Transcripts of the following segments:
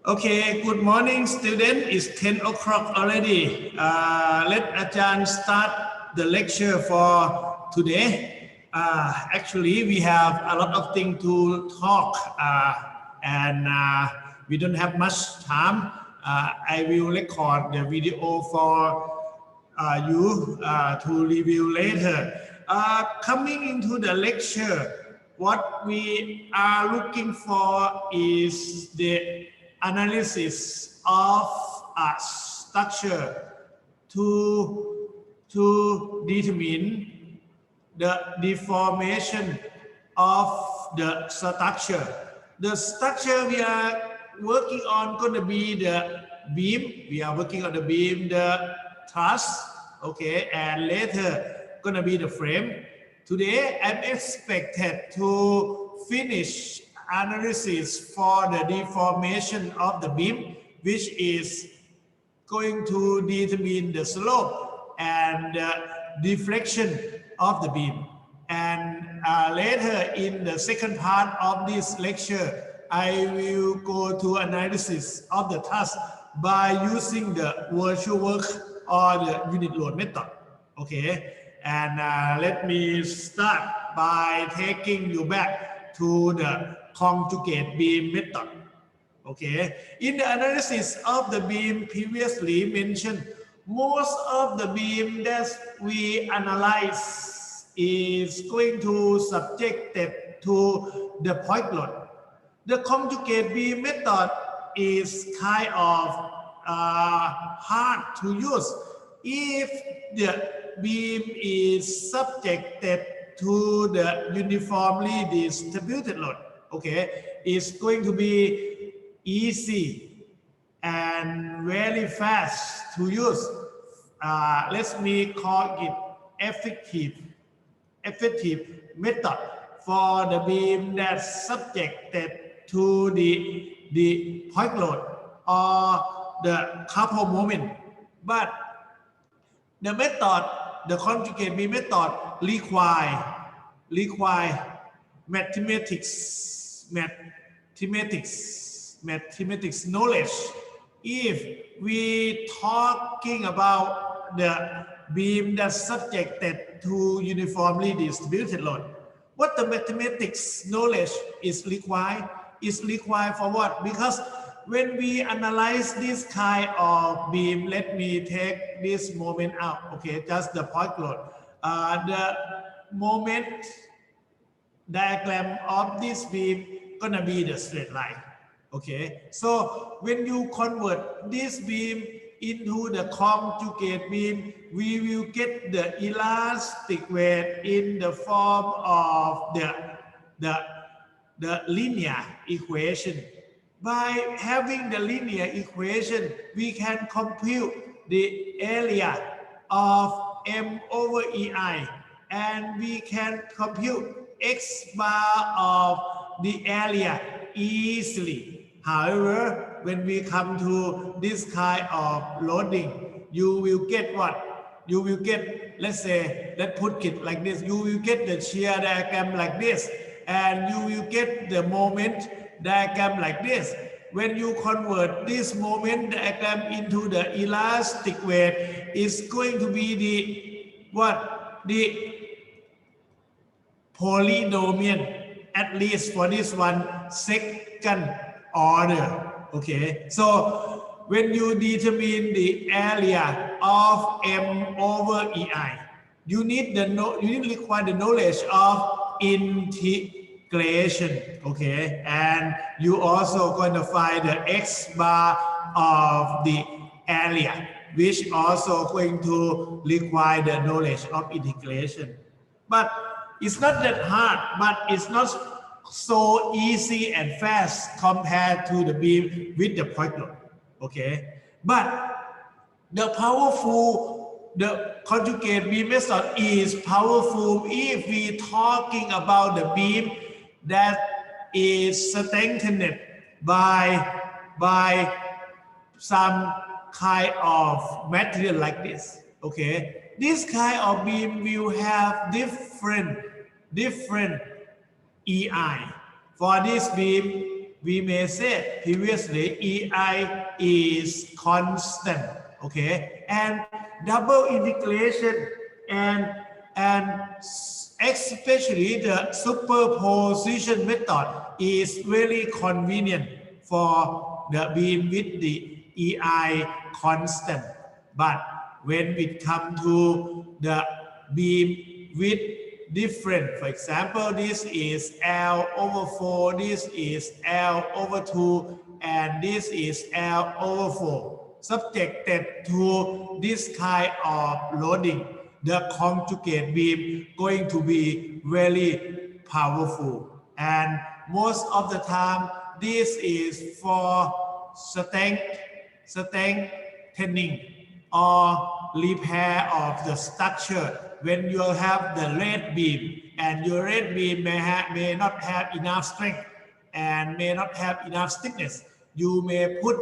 Okay, good morning, student. It's 10 o'clock already. Let Ajahn start the lecture for today. Actually, we have a lot of things to talk and we don't have much time. I will record the video for you to review later. Coming into the lecture, what we are looking for is the analysis of a structure to determine the deformation of the structure. The structure we are working on going to be the beam. We are working on the beam, the truss, okay, and later going to be the frame. Today, I'm expected to finish analysis for the deformation of the beam, which is going to determine the slope and deflection of the beam. And later in the second part of this lecture, I will go to analysis of the task by using the virtual work or the unit load method. Okay, and let me start by taking you back to the conjugate beam method. Okay, in the analysis of the beam previously mentioned, most of the beam that we analyze is going to subjected to the point load. The conjugate beam method is kind of hard to use if the beam is subjected to the uniformly distributed load. Okay, it's going to be easy and very fast to use. Let me call it effective method for the beam that's subjected to the point load or the couple moment. But the method, the conjugate beam method require mathematics knowledge. If we talking about the beam that's subjected to uniformly distributed load, what the mathematics knowledge is required for what? Because when we analyze this kind of beam, let me take this moment out, okay, just the point load. The moment diagram of this beam gonna be the straight line. Okay, so when you convert this beam into the conjugate beam, we will get the elastic weight in the form of the linear equation. By having the linear equation, we can compute the area of m over EI, and we can compute x bar of the area easily. However, when we come to this kind of loading, you will get what? You will get, let's say, let's put it like this. You will get the shear diagram like this, and you will get the moment diagram like this. When you convert this moment diagram into the elastic weight, it's going to be the what? The polynomial, at least for this one, second order. Okay, so when you determine the area of m over EI, you need require the knowledge of integration. Okay, and you also going to find the x bar of the area, which also going to require the knowledge of integration. But it's not that hard, but it's not so easy and fast compared to the beam with the point load. Okay, but the conjugate beam method is powerful if we talking about the beam that is strengthened by some kind of material like this. Okay, this kind of beam will have different EI. For this beam, we may say previously EI is constant, okay, and double integration and especially the superposition method is very convenient for the beam with the EI constant. But when it comes to the beam with different, for example, this is L over 4, this is L over 2, and this is L over 4, subjected to this kind of loading, the conjugate beam going to be very powerful. And most of the time, this is for strengthening or repair of the structure when you have the red beam, and your red beam may not have enough strength and may not have enough thickness. You may put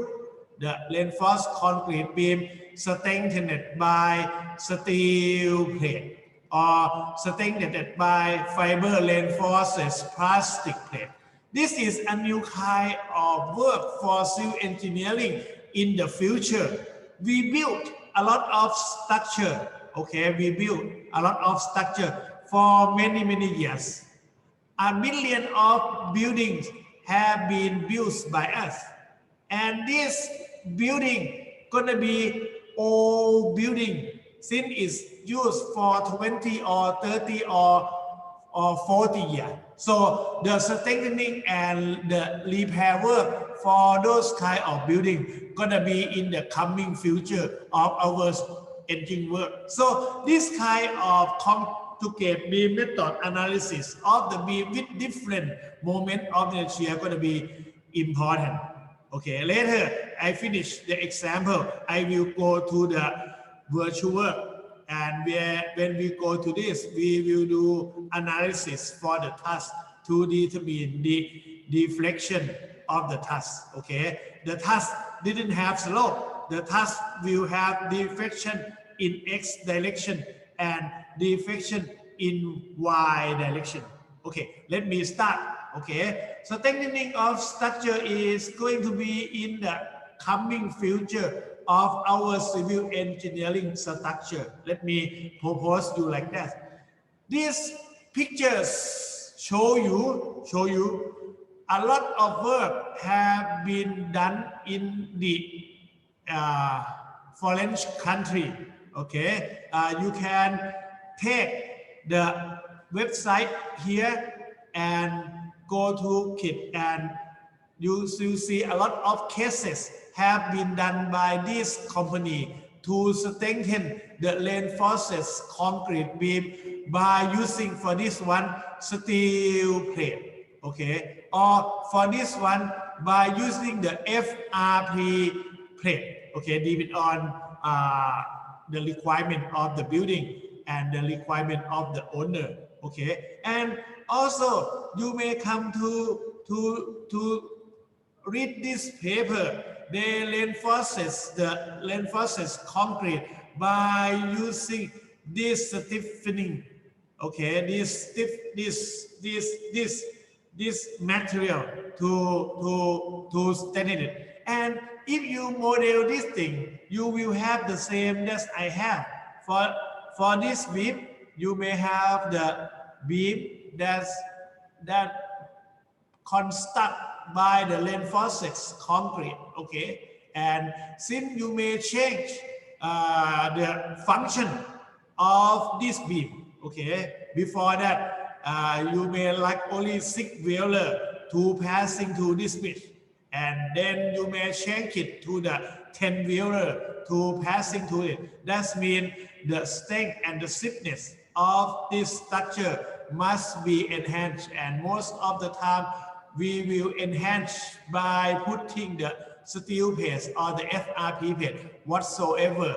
the reinforced concrete beam strengthened by steel plate or strengthened by fiber reinforced plastic plate. This is a new kind of work for civil engineering in the future. We built a lot of structure, okay? We built a lot of structure for many, many years. A million of buildings have been built by us. And this building gonna be old building since it's used for 20 or 30 or 40 years. So the strengthening and the repair work for those kind of building gonna be in the coming future of our engine work. So this kind of conjugate beam method analysis of the beam with different moment of the shear gonna be important. Okay, later I finish the example. I will go to the virtual work. And when we go to this, we will do analysis for the TRUSS to determine the deflection of the TRUSS. Okay, the TRUSS didn't have slope. The TRUSS will have deflection in X direction and deflection in Y direction. Okay, let me start. Okay, so strengthening of structure is going to be in the coming future of our civil engineering structure. Let me propose you like that. These pictures show you a lot of work have been done in the foreign country. Okay, you can take the website here and go to KIT, and you will see a lot of cases have been done by this company to strengthen the reinforced concrete beam by using for this one steel plate, okay, or for this one by using the FRP plate, okay, depending on the requirement of the building and the requirement of the owner, okay. And also you may come to read this paper. They reinforces concrete by using this stiffening, okay, this material to strengthen it. And if you model this thing, you will have the same that I have. For this beam, you may have the beam that construct by the reinforced concrete, okay, and since you may change the function of this beam, okay, before that you may like only 6 wheeler to passing to this bridge, and then you may change it to the 10 wheeler to passing to it. That means the strength and the stiffness of this structure must be enhanced, and most of the time we will enhance by putting the steel plate or the FRP plate whatsoever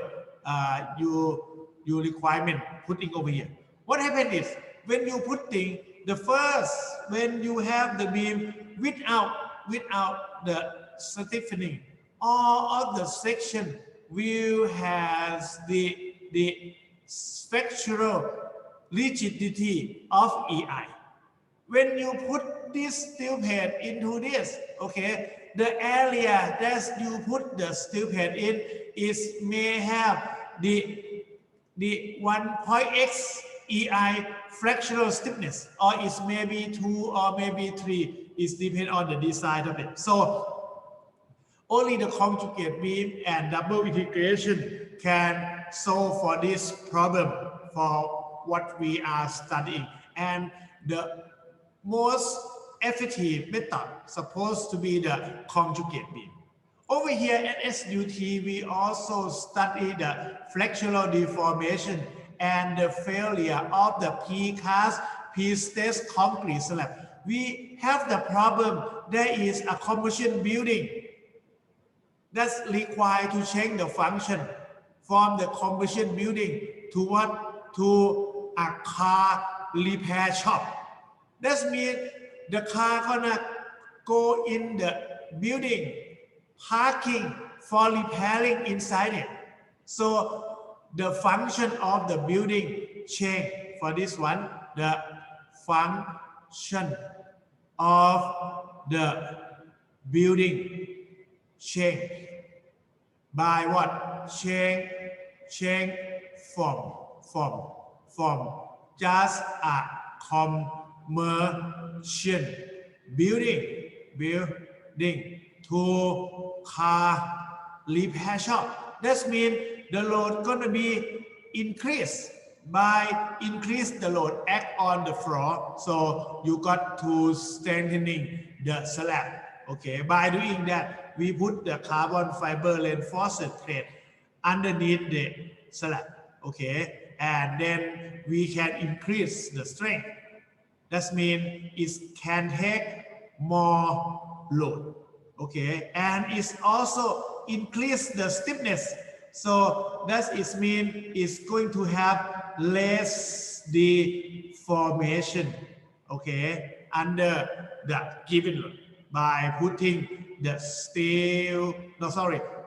you requirement putting over here. What happens is when you putting the first, when you have the beam without the stiffening, all of the section will have the structural rigidity of EI. when you put this steel plate into this, okay, the area that you put the steel plate in is may have the 1.x EI fractional stiffness, or it's maybe 2 or maybe 3. It depends on the design of it. So only the conjugate beam and double integration can solve for this problem for what we are studying. And the most effective method supposed to be the conjugate beam. Over here at SUT, we also study the flexural deformation and the failure of the precast pre-stressed concrete slab. We have the problem there is a commercial building that's required to change the function from the commercial building to what? To a car repair shop. That means the car gonna go in the building, parking for repairing inside it. So the function of the building change. For this one, the function of the building change by what? Change from just a commercial building to car repair shop. That means the load gonna be increased by increase the load act on the floor. So you got to strengthening the slab. Okay, by doing that, we put the carbon fiber reinforced plate underneath the slab. Okay, and then we can increase the strength. That means it can take more load. Okay, and it's also increase the stiffness. So that is mean it's going to have less deformation. Okay, under the given load by putting the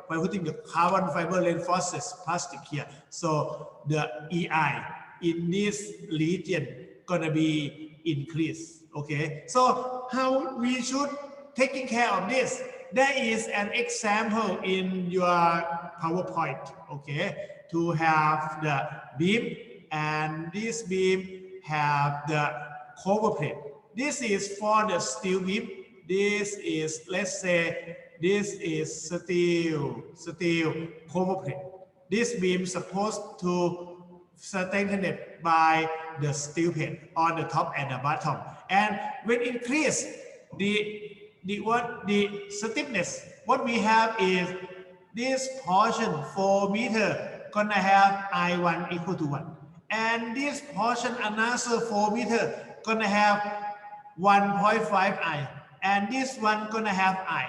by putting the carbon fiber reinforced plastic here. So the EI in this region gonna be increased. Okay, so how we should taking care of this? There is an example in your PowerPoint. Okay, to have the beam, and this beam have the cover plate. This is for the steel beam. This is, let's say, this is steel cover plate. This beam is supposed to strengthen it by the steel plate on the top and the bottom. And when increase the stiffness, what we have is this portion 4 meter gonna have I1 equal to 1. And this portion another 4 meter gonna have 1.5 I. And this one gonna have I.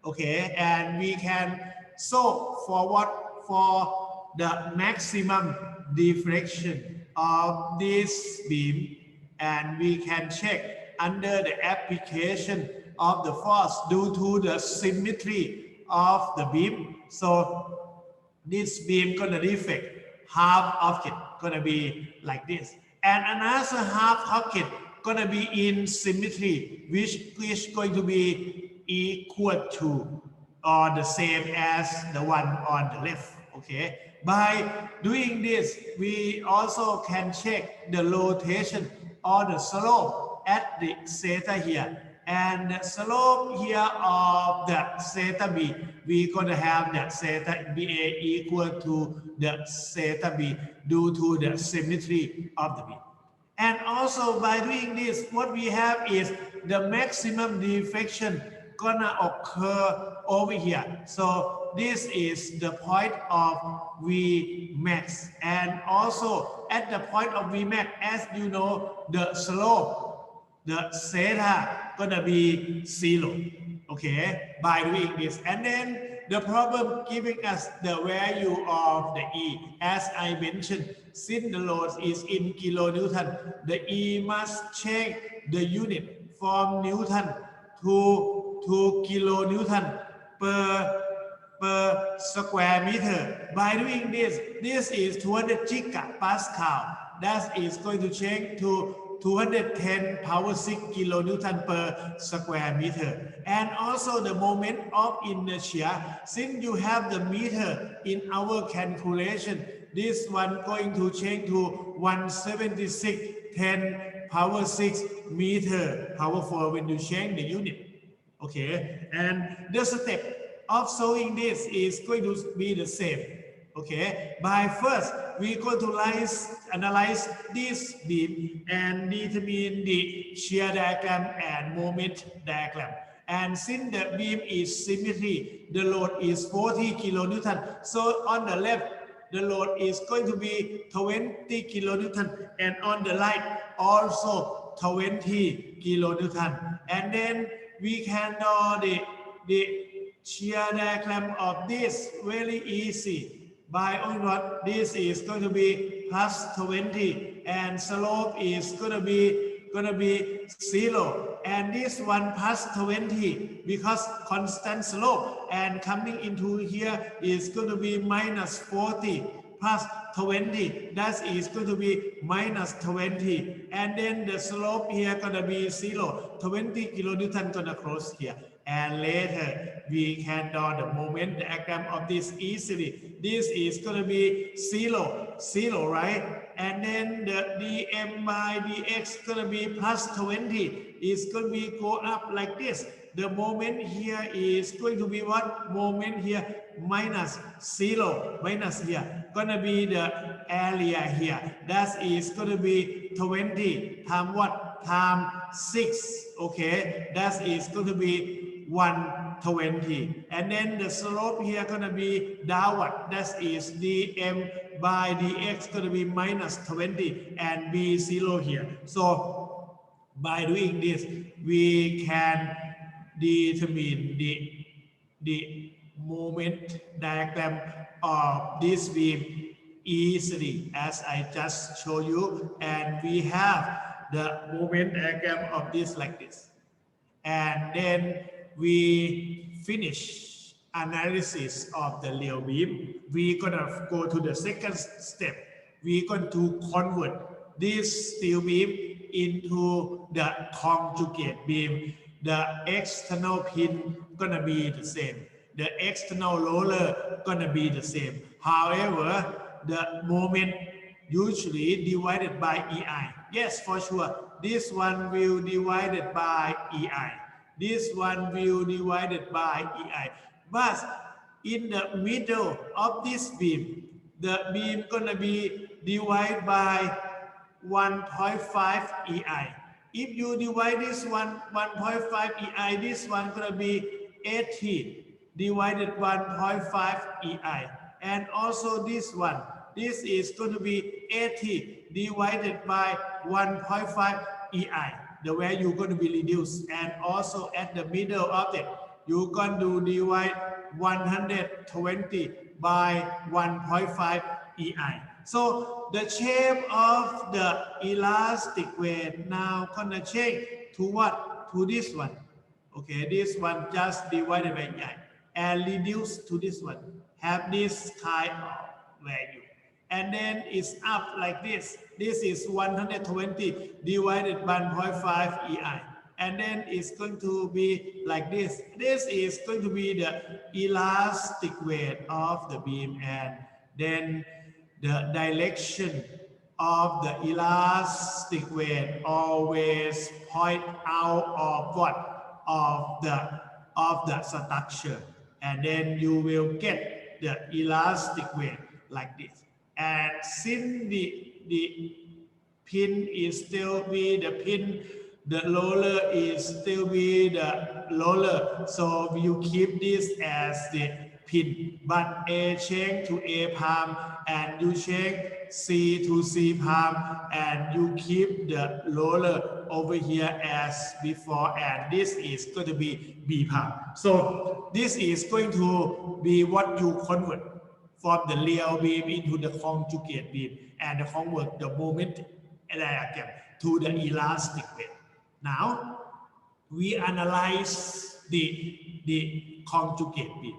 Okay, and we can solve for what? For the maximum deflection of this beam, and we can check under the application of the force due to the symmetry of the beam. So this beam gonna deflect half of it gonna be like this, and another half of it gonna be in symmetry, which is going to be equal to or the same as the one on the left. Okay, by doing this, we also can check the rotation or the slope at the theta here, and the slope here of the theta b, we're going to have that theta BA equal to the theta b due to the symmetry of the beam. And also by doing this, what we have is the maximum deflection gonna occur over here. So this is the point of Vmax, and also at the point of Vmax, as you know, the slope, the theta gonna be 0. Okay, by doing this, and then the problem giving us the value of the E. As I mentioned, since the load is in kilonewton, the E must change the unit from Newton to kilonewton per square meter. By doing this, this is 200 gigapascal. That is going to change to 210 power 6 kilonewton per square meter. And also the moment of inertia, since you have the meter in our calculation, this one going to change to 176 10 power 6 meter power 4 when you change the unit. Okay, and the step of solving this is going to be the same. Okay, by first we're going to analyze this beam and determine the shear diagram and moment diagram. And since the beam is symmetry, the load is 40 kilonewton. So on the left, the load is going to be 20 kilonewton, and on the right also 20 kilonewton. And then we can draw the shear diagram of this very easy. By only what this is going to be plus 20, and slope is going to be 0, and this one plus 20 because constant slope, and coming into here is going to be minus 40 plus 20, that is going to be minus 20, and then the slope here going to be 0, 20 kilonewton going to cross here. And later we can draw the moment diagram of this easily. This is going to be 0, right? And then the dm by dx going to be plus 20. It's going to be go up like this. The moment here is going to be what? Moment here minus 0, minus here. Going to be the area here. That is going to be 20 times what? Times 6. Okay, that is going to be 120, and then the slope here gonna be downward, that is dm by dx gonna be minus 20 and be 0 here. So by doing this we can determine the moment diagram of this beam easily as I just showed you, and we have the moment diagram of this like this. And then we finish analysis of the real beam. We're gonna go to the second step. We're going to convert this steel beam into the conjugate beam. The external pin gonna be the same. The external roller gonna be the same. However, the moment usually divided by EI. Yes, for sure. This one will divided by EI. This one will divided by EI. But in the middle of this beam, the beam gonna be divided by 1.5 EI. If you divide this one 1.5 EI, this one gonna be 80 divided 1.5 EI. And also this one, this is going to be 80 divided by 1.5 EI. The value is going to be reduced, and also at the middle of it, you're going to divide 120 by 1.5 EI. So the shape of the elastic weight now gonna change to what? To this one. Okay, this one just divided by EI and reduced to this one. Have this kind of value. And then it's up like this. This is 120 divided by 1.5 EI. And then it's going to be like this. This is going to be the elastic weight of the beam, and then the direction of the elastic weight always point out of what? Of the structure. And then you will get the elastic weight like this. And since the pin is still be the pin, the roller is still be the roller. So you keep this as the pin. But A change to A palm, and you change C to C palm, and you keep the roller over here as before, and this is going to be B palm. So this is going to be what you convert from the real beam into the conjugate beam, and convert the moment diagram to the elastic weight. Now we analyze the conjugate beam.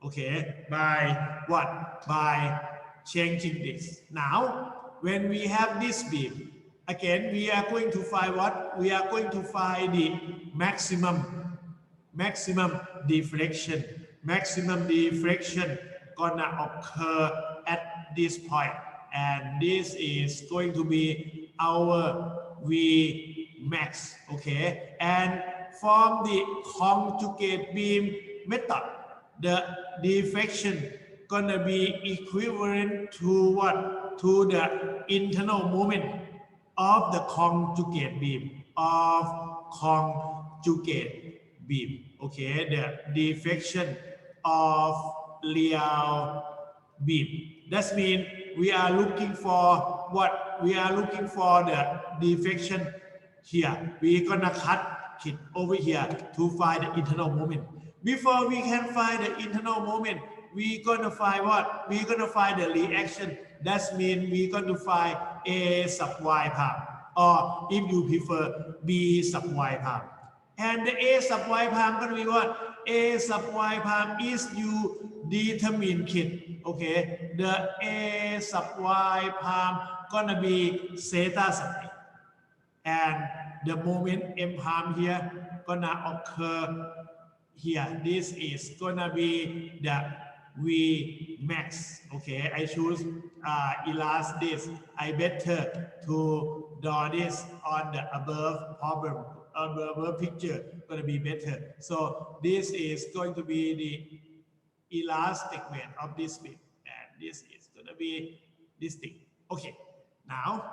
Okay, by what? By changing this. Now when we have this beam Again, we are going to find what? We are going to find the maximum deflection. Maximum deflection gonna occur at this point, and this is going to be our V max. Okay, and from the conjugate beam method, the deflection gonna be equivalent to what? To the internal moment of the conjugate beam Okay, the deflection of real beam. That means we are looking for what? We are looking for the deflection here. We're gonna cut it over here to find the internal moment. Before we can find the internal moment, we're gonna find what? We're gonna find the reaction. That means we're going to find A sub y prime, or if you prefer, B sub y prime. And the A sub y prime going to be what? A sub y prime is you determine it. Okay, the A sub y prime gonna be theta sub A, and the moment M prime here gonna occur here. This is gonna be the V max. Okay, I choose erase this. I better to draw this on the above problem, above picture, gonna be better. So this is going to be the elastic band of this beam, and this is gonna be this thing. Okay, now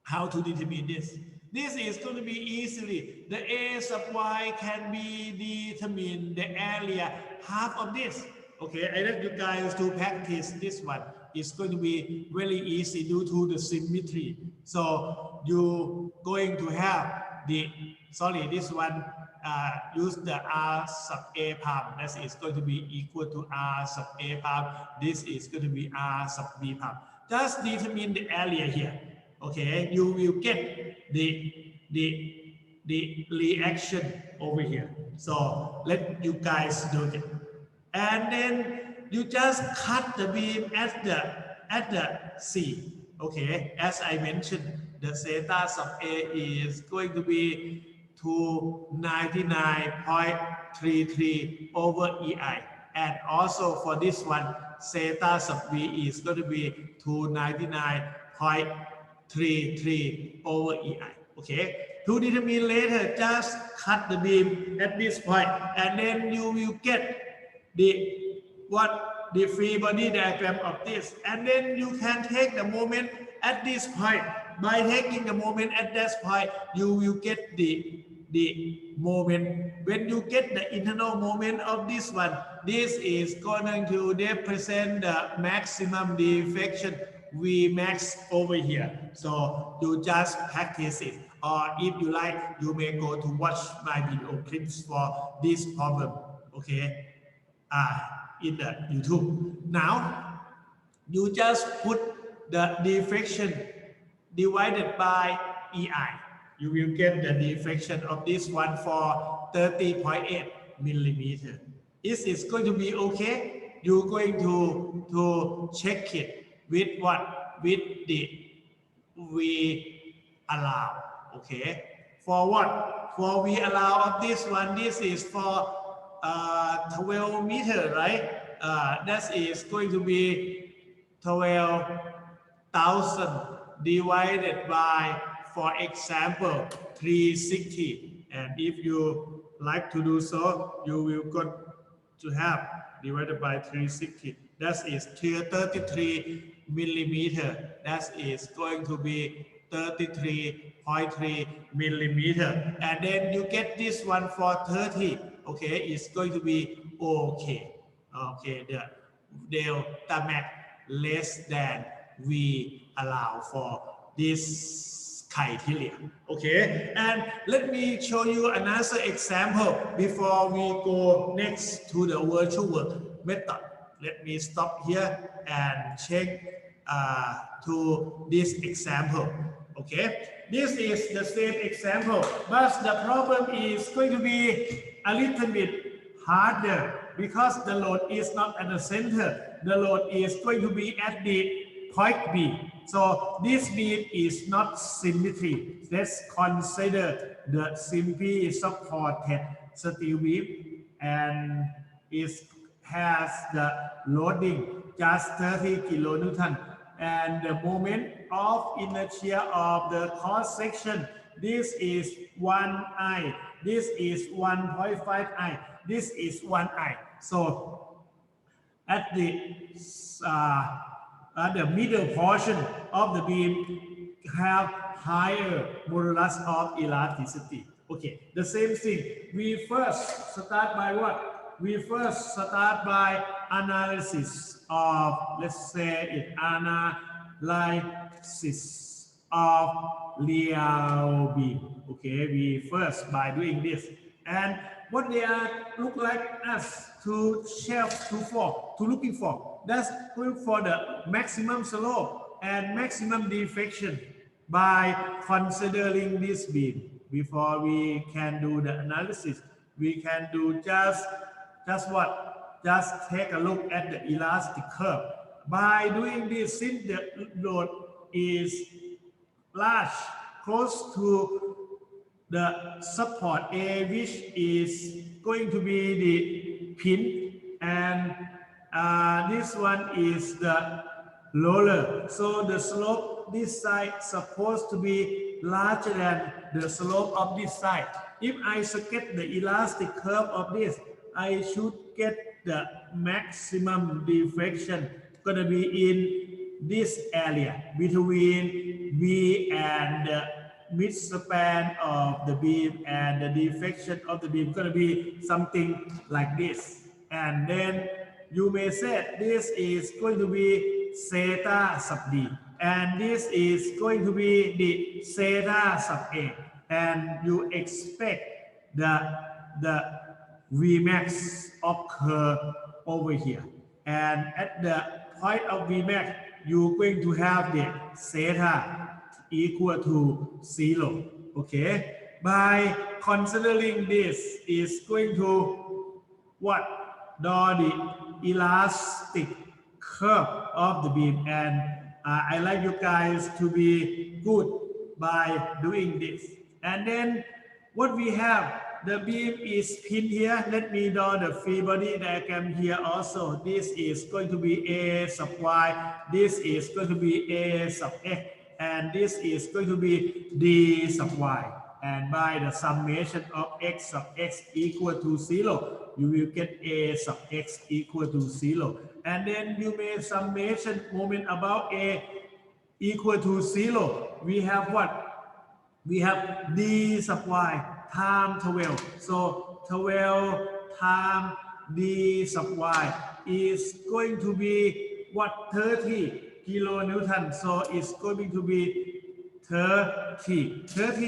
how to determine this? This is going to be easily. The A sub y can be determined the area half of this. Okay, I let you guys to practice this one. It's going to be very easy due to the symmetry. So you going to have the, sorry, this one use the R sub A prime. That is going to be equal to R sub A prime. This is going to be R sub B prime. Just determine the area here. Okay, you will get the reaction over here. So let you guys do it. And then you just cut the beam at the C. Okay, as I mentioned, the theta sub A is going to be 299.33 over EI. And also for this one, theta sub B is going to be 299.33 over EI. Okay, to determine later, just cut the beam at this point, and then you will get the free body diagram of this, and then you can take the moment at this point. By taking the moment at this point, you will get the moment. When you get the internal moment of this one, this is going to represent the maximum deflection V max over here. So you just practice it, or if you like, you may go to watch my video clips for this problem. Okay, in the YouTube. Now you just put the deflection divided by EI. You will get the deflection of this one for 30.8 millimeter. Is it going to be okay? You're going to check it with what? With the we allow. Okay. For what? For we allow of this one. This is for 12 meter, right? That is going to be 12,000 divided by, for example, 360. And if you like to do so, you will got to have divided by 360. That is 33 millimeter. That is going to be 33.3 millimeter. And then you get this one for 30. Okay, it's going to be okay. Okay, the delta max less than we allow for this criteria. Okay, and let me show you another example before we go next to the virtual work method. Let me stop here and check to this example. Okay, this is the same example, but the problem is going to be a little bit harder because the load is not at the center. The load is going to be at the point B. So this beam is not symmetry. Let's consider the simply supported steel beam and it has the loading just 30 kilonewton and the moment of inertia of the cross section. This is 1 I. This is 1.5 I. This is 1 I. So at the middle portion of the beam have higher modulus of elasticity. Okay, the same thing. We first start by what? We first start by analysis of, let's say it, analysis of real beam. Okay, we first by doing this. And what they are look like us to shelf to looking for. That's look for the maximum slope and maximum deflection by considering this beam. Before we can do the analysis, we can do just what? Just take a look at the elastic curve. By doing this, since the load is large, close to the support A, which is going to be the pin, and this one is the roller. So the slope this side supposed to be larger than the slope of this side. If I sketch the elastic curve of this, I should get the maximum deflection gonna be in this area between V and the midspan of the beam, and the deflection of the beam gonna be something like this. And then you may say this is going to be theta sub D, and this is going to be the theta sub A, and you expect the Vmax occur over here, and at the point of Vmax you're going to have the theta equal to 0. Okay, by considering this is going to what? Draw the elastic curve of the beam, and I like you guys to be good by doing this. And then what we have, the beam is pinned here. Let me draw the free body diagram here also. This is going to be A sub Y, this is going to be A sub X, and this is going to be D sub Y. And by the summation of x sub x equal to 0, you will get A sub x equal to 0. And then you make summation moment about A equal to 0. We have what? We have D sub Y times 12. So 12 times D sub Y is going to be what? 30 kilonewton. So it's going to be 30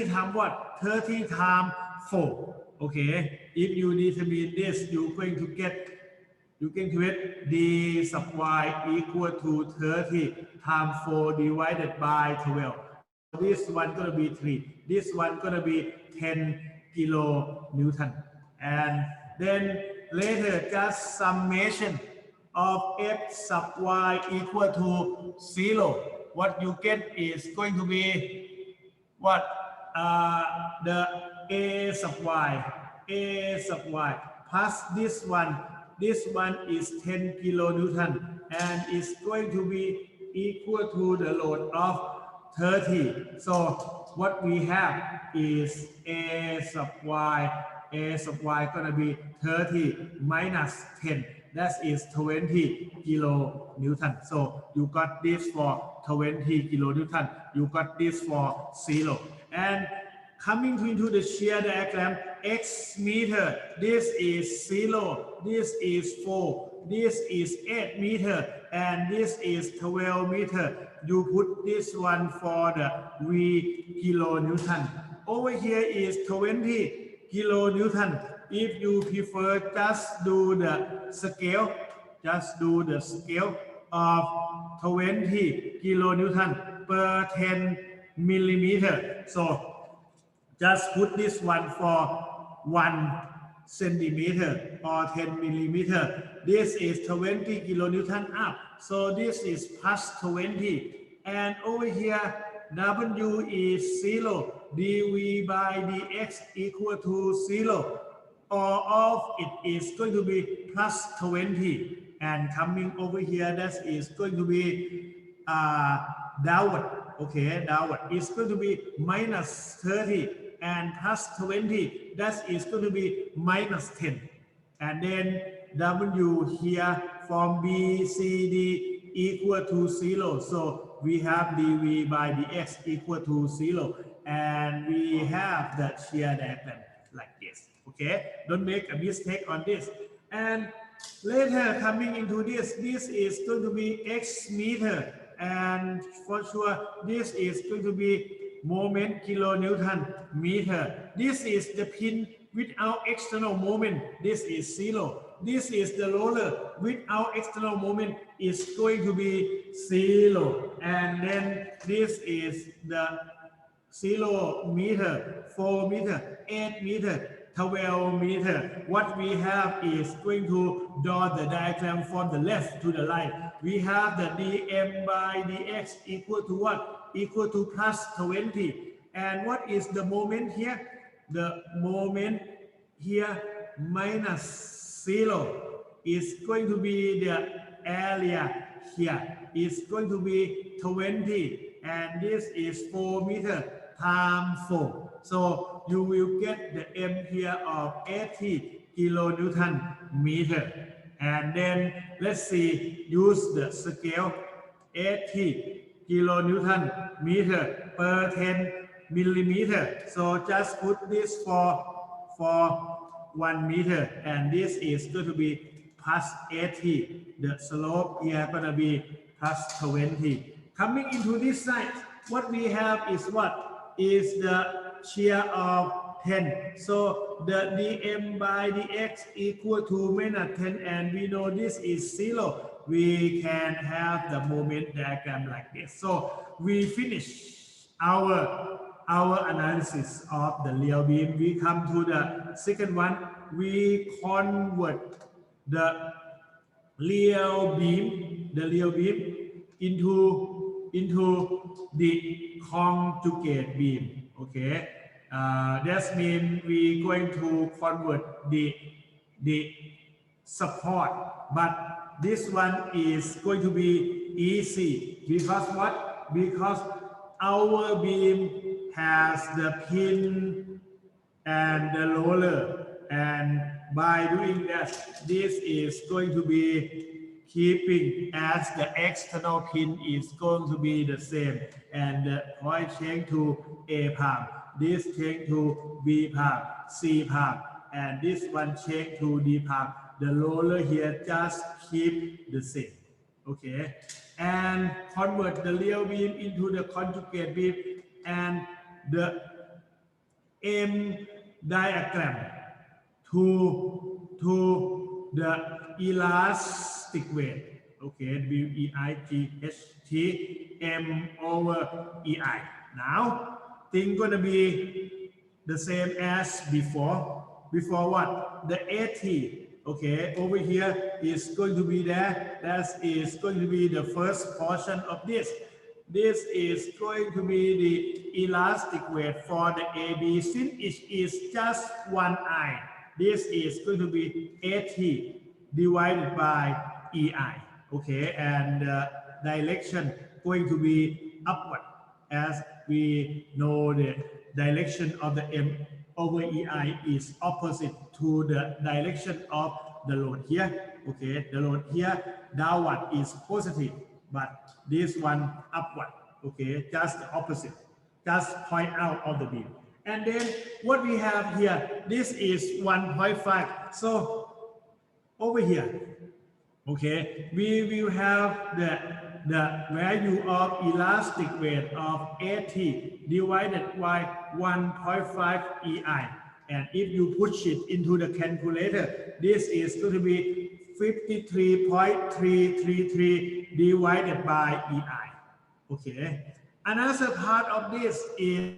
times what? 30 times 4. Okay, if you determine this, you're going to get D sub Y equal to 30 times 4 divided by 12. This one gonna be 3. This one gonna be 10 kilonewton. And then later just summation of f sub y equal to 0. What you get is going to be what? The A sub y plus this one is 10 kilonewton, and it's going to be equal to the load of 30. So what we have is A sub y gonna be 30 minus 10. That is 20 kilonewton. So you got this for 20 kilonewton. You got this for 0. And coming into the shear diagram, x meter, this is 0, this is 4, this is 8 meter, and this is 12 meter. You put this one for the V kilonewton. Over here is 20 kilonewton. If you prefer, just do the scale of 20 kilonewton per 10 millimeter. So just put this one for 1 centimeter or 10 millimeter. This is 20 kilonewton up. So this is plus 20. and over here W is 0, dv by dx equal to 0. All of it is going to be plus 20, and coming over here that is going to be downward. Okay, downward is going to be minus 30, and plus 20 that is going to be minus 10. And then W here from BCD equal to 0. So we have dv by dx equal to 0, and we have the shear diagram like this. Okay, don't make a mistake on this. And later coming into this is going to be x meter, and for sure this is going to be moment kilonewton meter. This is the pin without external moment. This is 0. This is the roller without external moment is going to be 0. And then this is the 0 meter, 4 meter, 8 meter, 12 meter. What we have is going to draw the diagram from the left to the right. We have the dm by dx equal to what? Equal to plus 20. And what is the moment here? The moment here minus 0 is going to be the area here. It's going to be 20, and this is 4 meter times 4. So you will get the M here of 80 kilonewton meter. And then let's see, use the scale 80 kilonewton meter per 10 millimeter. So just put this for 1 meter, and this is going to be plus 80. The slope here going to be plus 20. Coming into this side, what we have is what? Is the shear of 10. So the dm by dx equal to minus 10, and we know this is 0. We can have the moment diagram like this. So we finish our analysis of the real beam. We come to the second one. We convert the real beam into the conjugate beam. Okay, that means we going to convert the support, but this one is going to be easy because what? Because our beam has the pin and the roller, and by doing that, this is going to be keeping as the external pin is going to be the same, and the point change to A palm, this change to B palm, C palm, and this one change to D palm. The roller here just keep the same. Okay, and convert the real beam into the conjugate beam, and the M diagram to the elastic weight. Okay, W-E-I-G-H-T M over E-I. Now, thing gonna be the same as before. Before what? The 80. Okay, over here is going to be there. That is going to be the first portion of this. This is going to be the elastic weight for the AB, since it is just one eye. This is going to be 80 divided by EI. Okay, and direction going to be upward, as we know the direction of the M over EI is opposite to the direction of the load here. Okay, the load here downward is positive, but this one upward. Okay, just the opposite. Just point out of the beam. And then what we have here, this is 1.5. So over here, okay, we will have the value of elastic weight of 80 divided by 1.5 EI. And if you push it into the calculator, this is going to be 53.333 divided by EI. Okay. Another part of this is,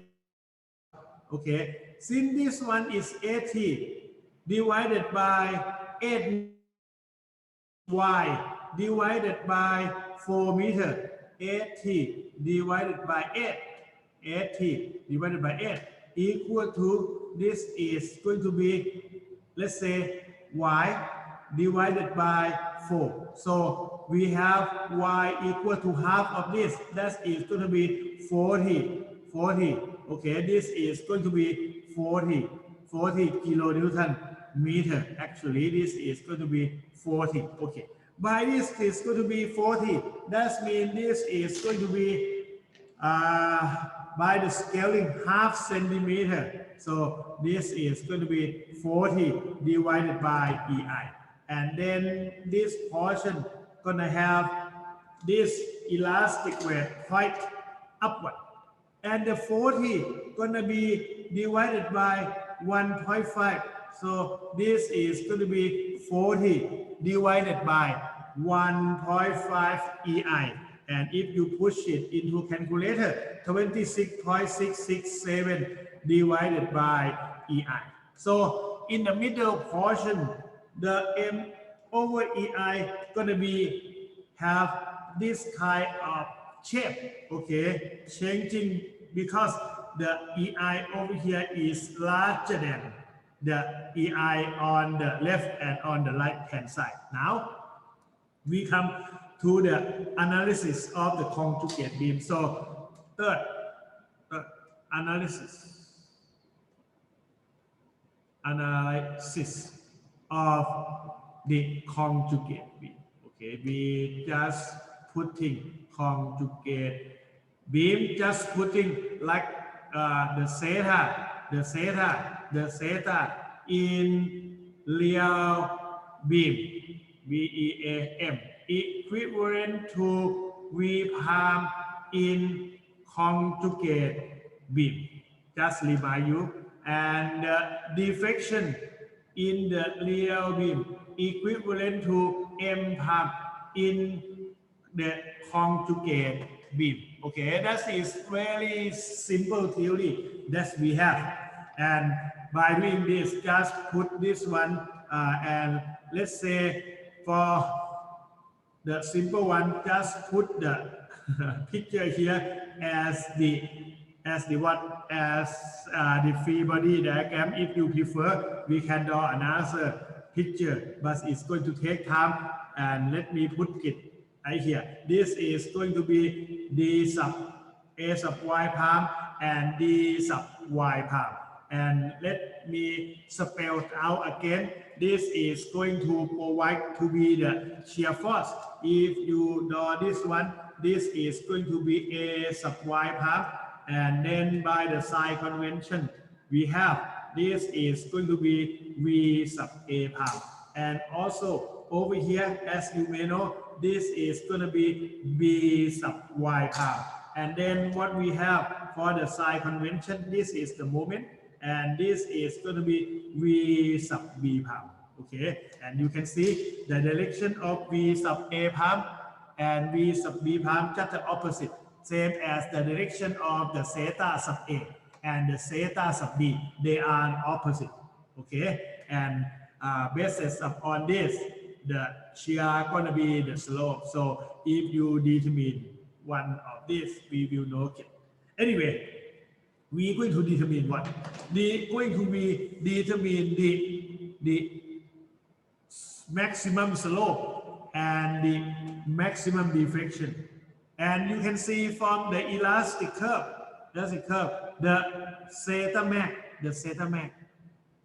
okay, since this one is 80 divided by 8 y divided by 4 meter, 80 divided by 8, 80 divided by 8 equal to, this is going to be, let's say, y divided by 4. So we have y equal to half of this. That is going to be 40. Okay, this is going to be 40 kilonewton meter. Actually, this is going to be 40. Okay, by this is going to be 40. That means this is going to be by the scaling half centimeter. So this is going to be 40 divided by EI. And then this portion gonna have this elastic weight quite upward. And the 40 gonna be divided by 1.5. So this is going to be 40 divided by 1.5 EI. And if you push it into calculator, 26.667 divided by EI. So in the middle portion, the M over EI gonna be have this kind of shape, okay, changing because the EI over here is larger than the EI on the left and on the right hand side. Now we come to the analysis of the conjugate beam. So third analysis of the conjugate beam. Okay, we just putting conjugate beam, just putting like the theta in real beam, BEAM, equivalent to V palm in conjugate beam. Just remind you. And deflection in the real beam equivalent to M palm in the conjugate beam. Okay, that is very simple theory that we have. And by doing this, just put this one and let's say for the simple one, just put the picture here as the free body diagram. If you prefer, we can draw another picture, but it's going to take time. And let me put it right here. This is going to be d sub a sub y palm and d sub y palm. And let me spell it out again. This is going to provide to be the shear force. If you draw this one, this is going to be a sub y palm. And then by the sign convention, we have this is going to be v sub a palm. And also over here, as you may know, this is going to be b sub y palm. And then what we have for the sign convention, this is the moment. And this is going to be v sub b palm. Okay, and you can see the direction of v sub a palm and v sub b palm just the opposite, same as the direction of the theta sub a and the theta sub b. They are opposite. Okay, and based upon this, the shear gonna be the slope. So if you determine one of this, we will know it. Anyway, we are going to determine what? Going to be determine the maximum slope and the maximum deflection. And you can see from the elastic curve, that's the curve, the theta max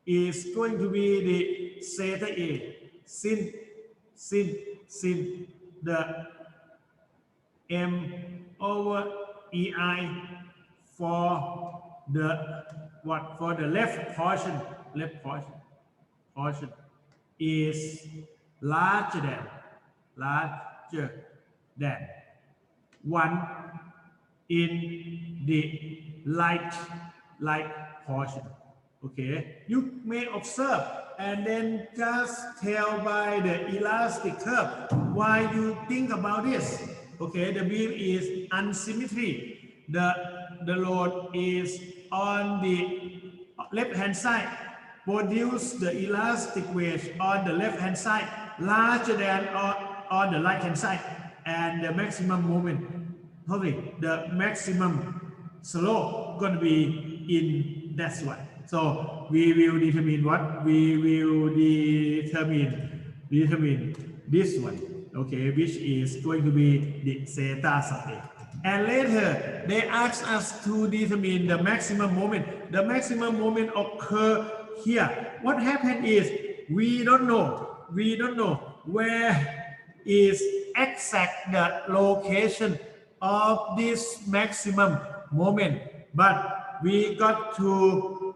is going to be the theta A sin the M over EI for the what, for the left portion is larger than 1 in the right portion. Okay, you may observe and then just tell by the elastic curve why you think about this. Okay, the beam is unsymmetry. The load is on the left hand side, produce the elastic weight on the left hand side larger than on the right hand side, and the maximum moment the maximum slope going to be in that one. So we will determine what? We will determine this one, okay, which is going to be the zeta sub A. And later they ask us to determine the maximum moment. The maximum moment occur here. What happened is we don't know where is exact the location of this maximum moment, but we got to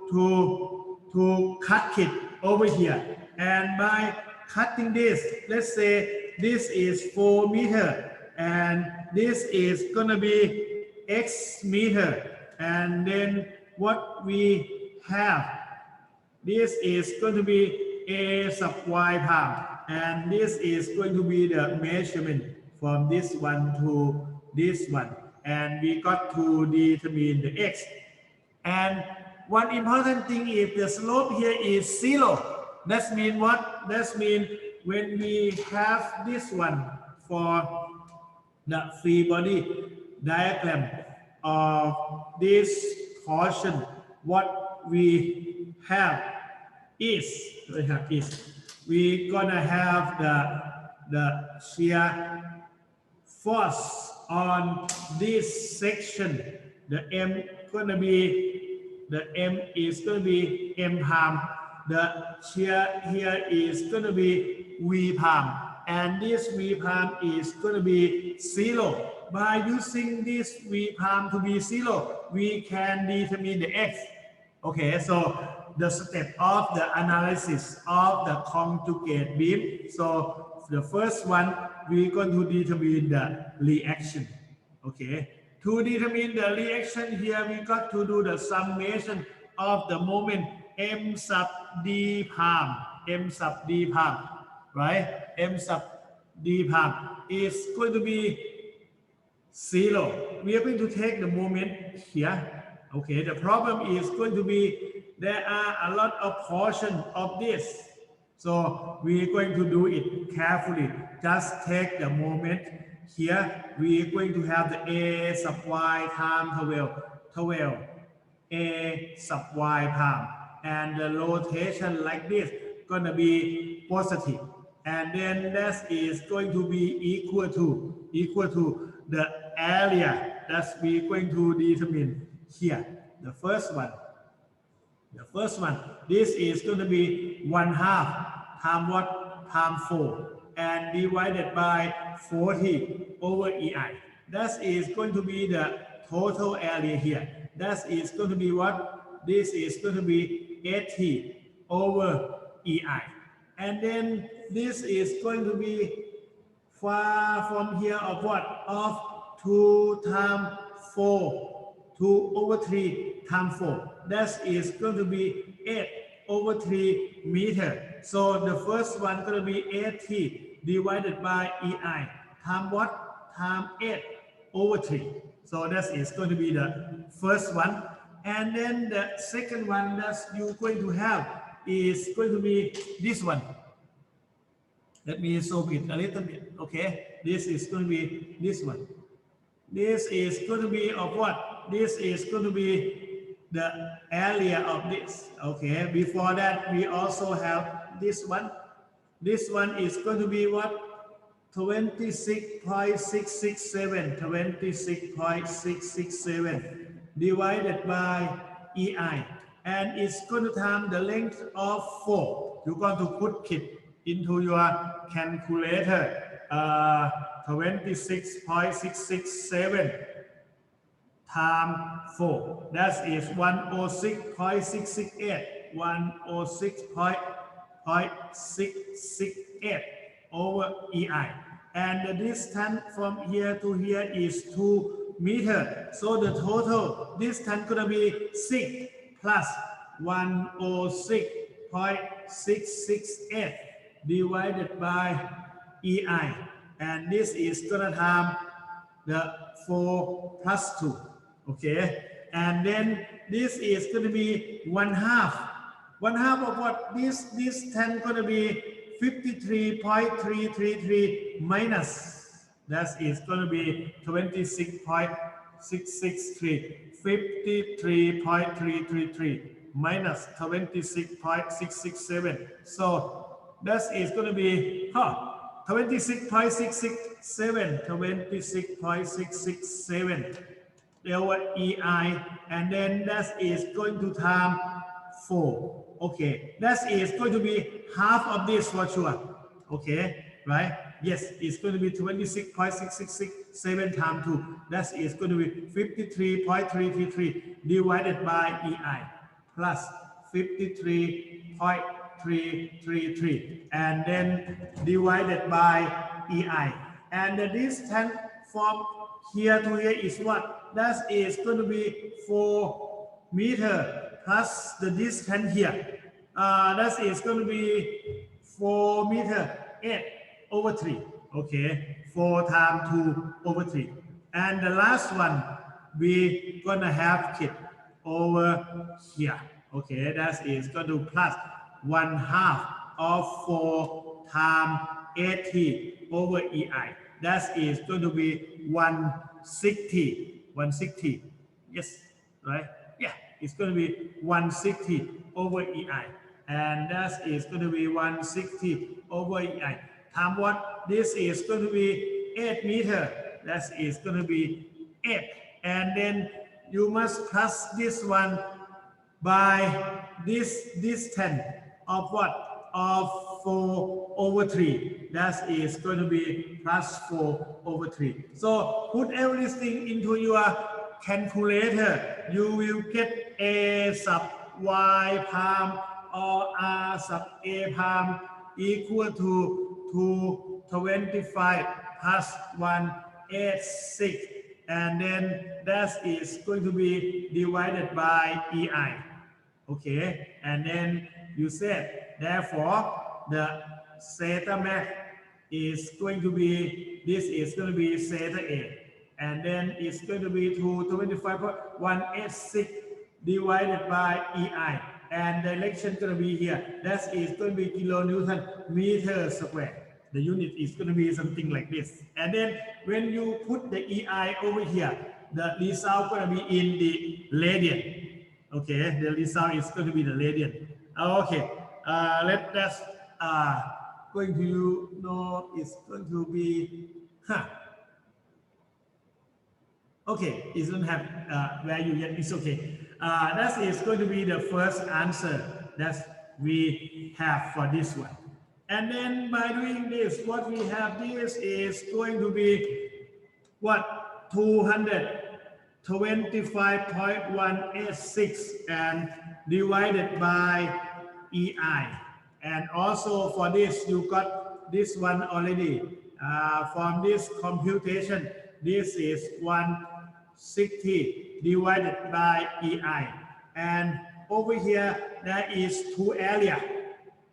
cut it over here, and by cutting this, let's say this is 4 meter and this is gonna be x meter, and then what we have, this is going to be a sub y palm, and this is going to be the measurement from this one to this one, and we got to determine the x. And one important thing is the slope here is 0. That means what? That means when we have this one for the free body diagram of this portion, what we have is we gonna have the shear force on this section. The M gonna be, the M is gonna be M palm. The shear here is gonna be V palm, and this V palm is gonna be 0. By using this V palm to be 0, we can determine the x. Okay, so the step of the analysis of the conjugate beam. So the first one, we're going to determine the reaction. Okay, to determine the reaction here, we got to do the summation of the moment M sub D palm, right? M sub D palm is going to be 0. We are going to take the moment here. Okay, the problem is going to be there are a lot of portion of this. So we are going to do it carefully. Just take the moment here. We are going to have the A sub y times 12 A sub y palm. And the rotation like this gonna be positive. And then that is going to be equal to the area that we are going to determine here. The first one, this is going to be 1/2 times what? Times 4, and divided by 40 over EI. That is going to be the total area here. That is going to be what? This is going to be 80 over EI. And then this is going to be far from here of what? Of 2 times 4, 2 over 3 times 4. That is going to be 8 over 3 meter. So the first one going to be 80 divided by EI times what? Times 8 over 3. So that is going to be the first one. And then the second one that you're going to have is going to be this one. Let me zoom it a little bit. Okay, this is going to be this one. This is going to be of what? This is going to be the area of this. Okay, before that we also have this one. This one is going to be what? 26.667 divided by EI, and it's going to time the length of 4. You're going to put it into your calculator. 26.667 times 4. That is 106.668. 106.668 over EI. And the distance from here to here is 2 meters. So the total distance going to be 6 plus 106.668 divided by EI. And this is going to have the 4 plus 2. Okay. And then this is going to be 1/2. 1/2 of what? This 10 going to be 53.333 minus That is going to be 26.663. 53.333 minus 26.667. So that is going to be 26.667. 26.667 over EI, and then that is going to time 4. Okay, that is going to be half of this for sure. Okay, right? Yes, it's going to be 26.6667 times 2. That is going to be 53.333 divided by EI plus 53.333 and then divided by EI. And the distance from here to here is what? That is going to be 4 meters plus the distance here. That is going to be 4 meters 8 over 3. Okay, 4 times 2 over 3. And the last one, we gonna have it over here. Okay, that is going to plus 1/2 of 4 times 80 over EI. That is going to be 160. 160. Yes, right? Yeah, it's going to be 160 over EI. And that is going to be 160 over EI. Time what? This is going to be 8 meters. That is going to be 8. And then you must plus this one by this distance of what? Of 4 over 3. That is going to be plus 4 over 3. So put everything into your calculator. You will get A sub Y palm or R sub A palm equal to 225 plus 186, and then that is going to be divided by EI. Okay, and then you said therefore the theta max is going to be, this is going to be theta A, and then it's going to be 225.186 divided by EI, and direction going to be here. That is going to be kilonewton meter square. The unit is going to be something like this. And then when you put the EI over here, the result going to be in the radian. Okay, the result is going to be the radian. Okay, let's going to know it's going to be okay, it doesn't have value yet. It's okay. That is going to be the first answer that we have for this one. And then by doing this, what we have this is going to be what? 225.186 and divided by EI. And also for this, you got this one already. From this computation, this is 160 divided by EI. And over here, there is 2 area.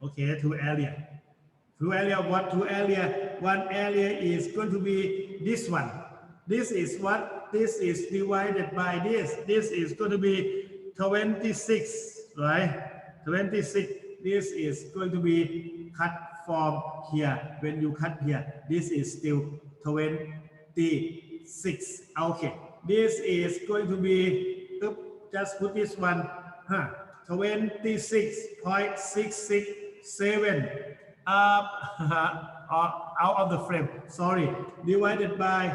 Okay, 2 area. 2 area, what 2 area? One area is going to be this one. This is what? This is divided by this. This is going to be 26, right? 26. This is going to be cut from here. When you cut here, this is still 26. Okay. This is going to be, just put this one, 26.667 out of the frame, sorry, divided by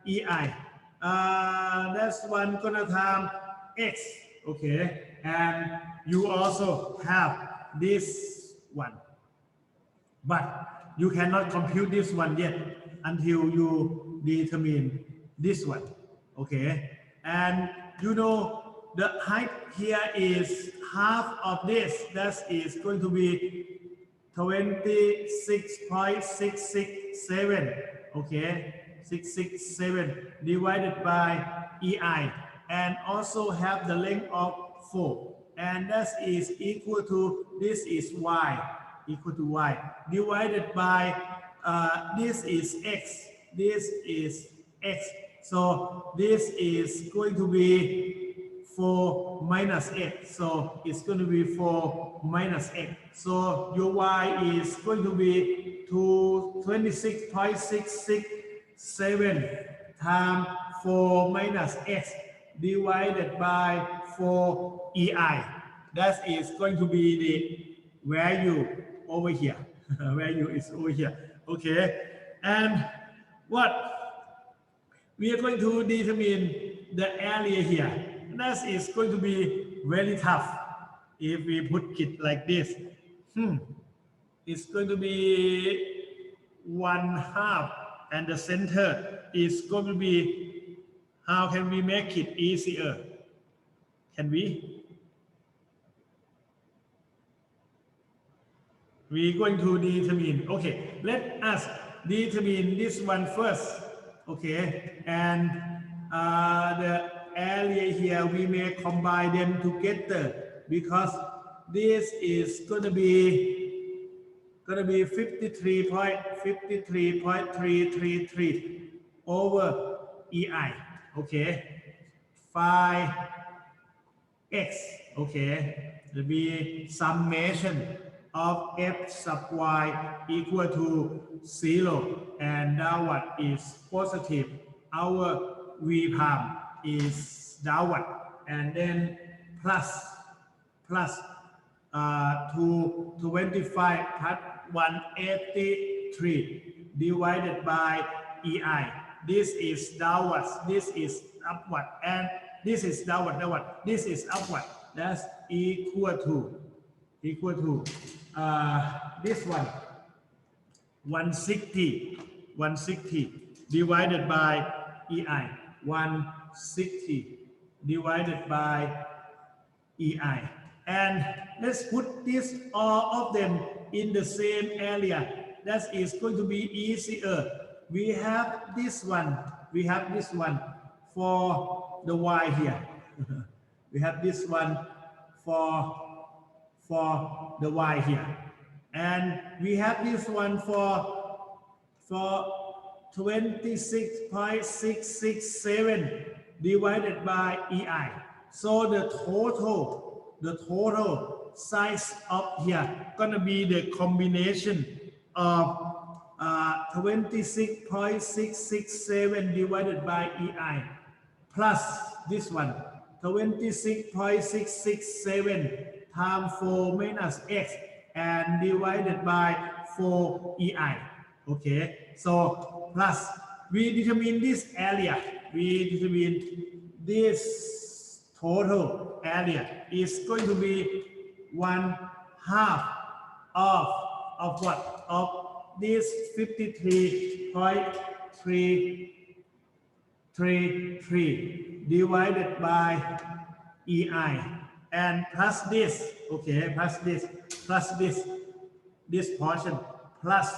EI. That's one gonna time X, okay? And you also have this one, but you cannot compute this one yet until you determine this one, okay? And you know the height here is half of this. That is going to be 26.667, okay? 667 divided by EI, and also have the length of 4, and that is equal to, this is Y, equal to Y, divided by, this is X, this is X, so this is going to be 4 minus X, so it's going to be 4 minus X, so your Y is going to be 26.667 times 4 minus x divided by 4 EI. That is going to be the value over here. Value is over here. Okay. And what we are going to determine the area here. That is going to be very tough if we put it like this. It's going to be 1/2, and the center is going to be, how can we make it easier? Can we? We're going to determine, okay, let us determine this one first, okay, and the area here, we may combine them together because this is going to be 53.333 over EI, okay, phi x, okay, will be summation of f sub y equal to 0, and downward is positive. Our v prime is downward, and then plus 225 plus 183 divided by EI. This is downward, this is upward, and this is downward, this is upward. That's equal to this one 160 divided by EI, 160 divided by EI. And let's put this all of them in the same area. That is going to be easier. We have this one for the y here. We have this one for the y here, and we have this one for 26.667 divided by EI. So the total size of here gonna be the combination of 26.667 divided by EI plus this one 26.667 times 4 minus x and divided by 4 EI. Okay, so plus we determine this area. We determine this total area is going to be 1/2 of what? Of this 53.333 divided by EI, and plus this, okay, plus this portion, plus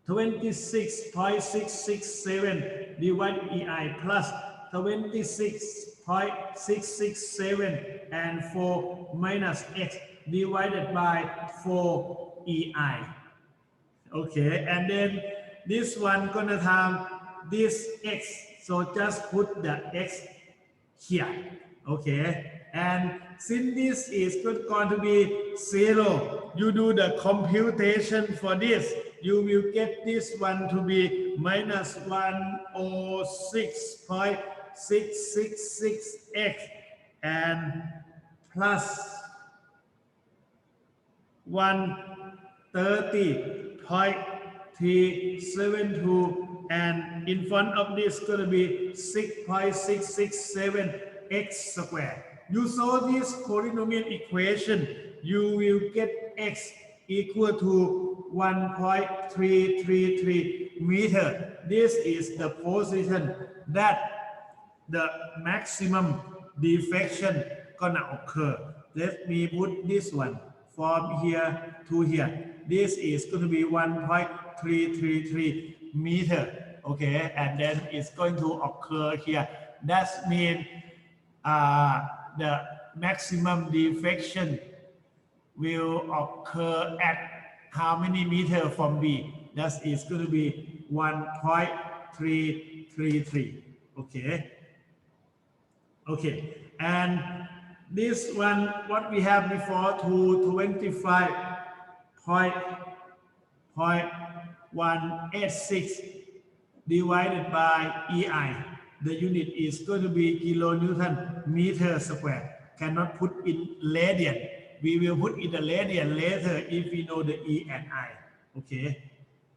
26.667 divided EI plus 26.667 and 4 minus x divided by 4 EI. Okay, and then this one gonna have this x, so just put the x here. Okay, and since this is going to be 0, you do the computation for this, you will get this one to be minus 106.666x and plus 130.372, and in front of this going to be 6.667x squared. You solve this polynomial equation, you will get x equal to 1.333 meter. This is the position that the maximum deflection gonna occur. Let me put this one from here to here. This is going to be 1.333 meter. Okay, and then it's going to occur here. That means the maximum deflection will occur at how many meter from B? That is going to be 1.333. Okay. Okay. And this one, what we have before, to 25.186 divided by EI. The unit is going to be kilonewton meter square. Cannot put in radian. We will put in the radian later if we know the E and I. Okay.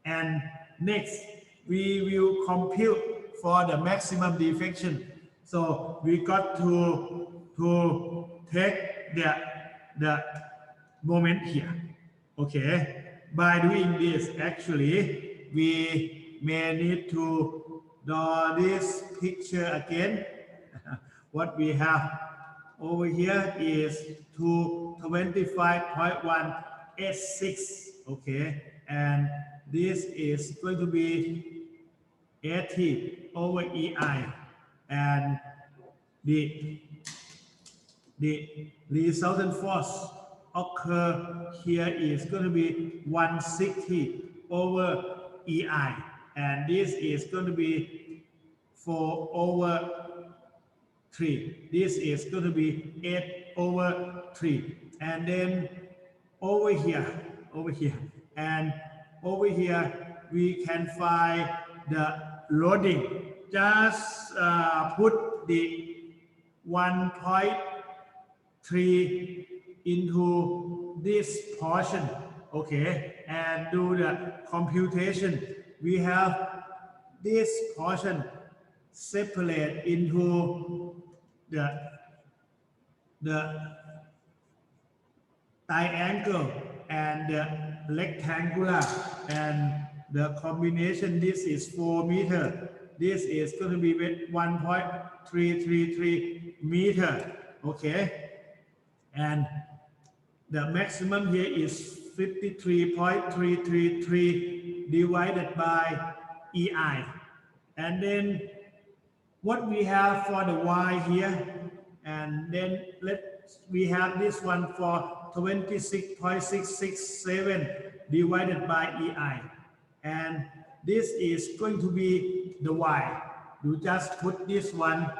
And next, we will compute for the maximum deflection. So we got to take the moment here. Okay. By doing this, actually, we may need to draw this picture again. What we have over here is 225.186. Okay. And this is going to be 80 over EI, and the resultant force occur here is going to be 160 over EI, and this is going to be 4 over 3. This is going to be 8 over 3, and then over here, and over here we can find the loading. Just put the 1.3 into this portion, okay, and do the computation. We have this portion separate into the triangle and the rectangular, and the combination, this is 4 meter. This is going to be 1.333 meter. Okay. And the maximum here is 53.333 divided by EI. And then what we have for the Y here, and then we have this one for 26.667 divided by EI. And this is going to be the Y. You just put this one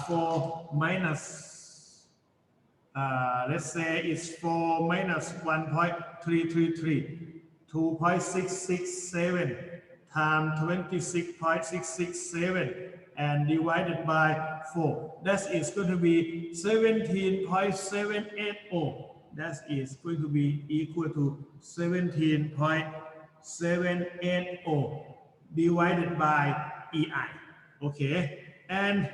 for minus, let's say it's for minus 1.333, 2.667 times 26.667 and divided by 4. That is going to be 17.780. That is going to be equal to 17.780 divided by EI. Okay. And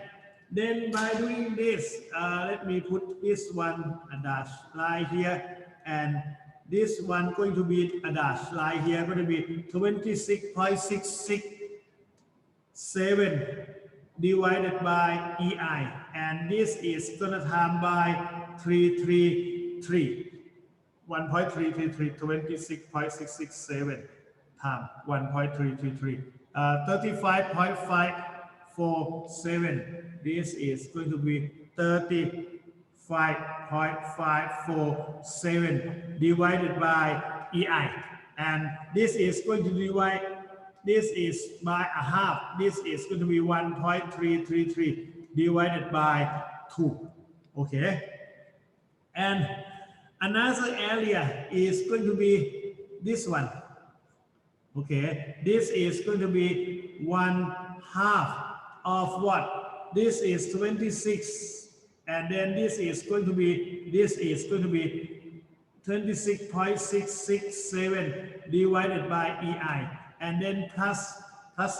then by doing this, let me put this one a dash line here, and this one going to be a dash line here, going to be 26.667 divided by EI, and this is going to time by 333. 1.333, 26.667 times 1.333, 35.547. This is going to be 35.547 divided by EI, and this is going to divide. This is by a half. This is going to be 1.333 divided by 2. Okay, and another area is going to be this one. Okay, this is going to be 1/2 of what? This is 26, and then this is going to be 26.667 divided by EI, and then plus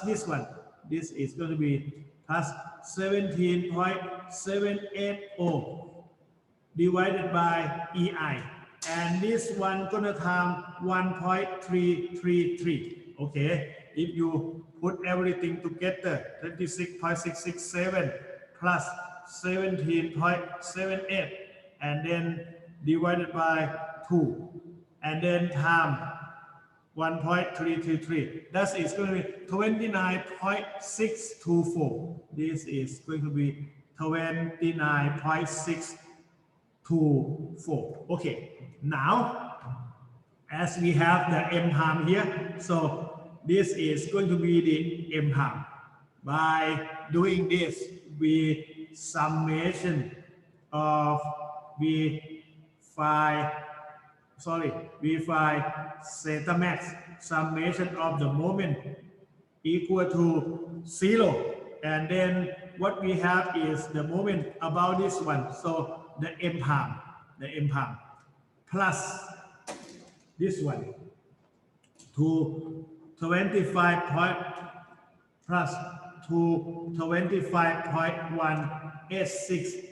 this one. This is going to be plus 17.780 divided by EI, and this one gonna time 1.333. Okay, if you put everything together, 26.667 plus 17.78, and then divided by 2, and then time 1.333. That is going to be 29.624. This is going to be 29.624. Okay, now as we have the M harm here, so this is going to be the M harm. By doing this, we summation of we find theta max, summation of the moment equal to 0. And then what we have is the moment about this one. So the M palm plus this one to 25 point plus to 25.186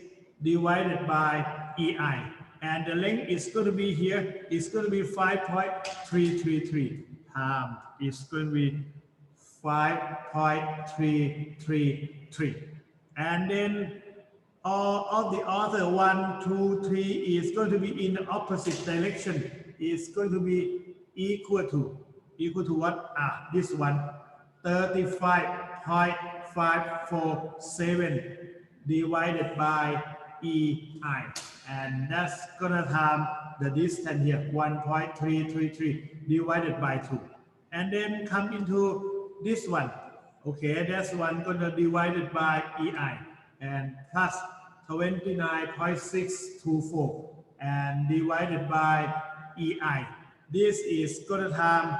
divided by EI. And the length is going to be here, it's going to be 5.333 times, it's going to be 5.333. And then all of the other 1, 2, 3 is going to be in the opposite direction. It's going to be equal to what? This one, 35.547 divided by EI. And that's gonna have the distance here, 1.333 divided by 2. And then come into this one. Okay, that's one gonna divided by EI and plus 29.624 and divided by EI. This is gonna have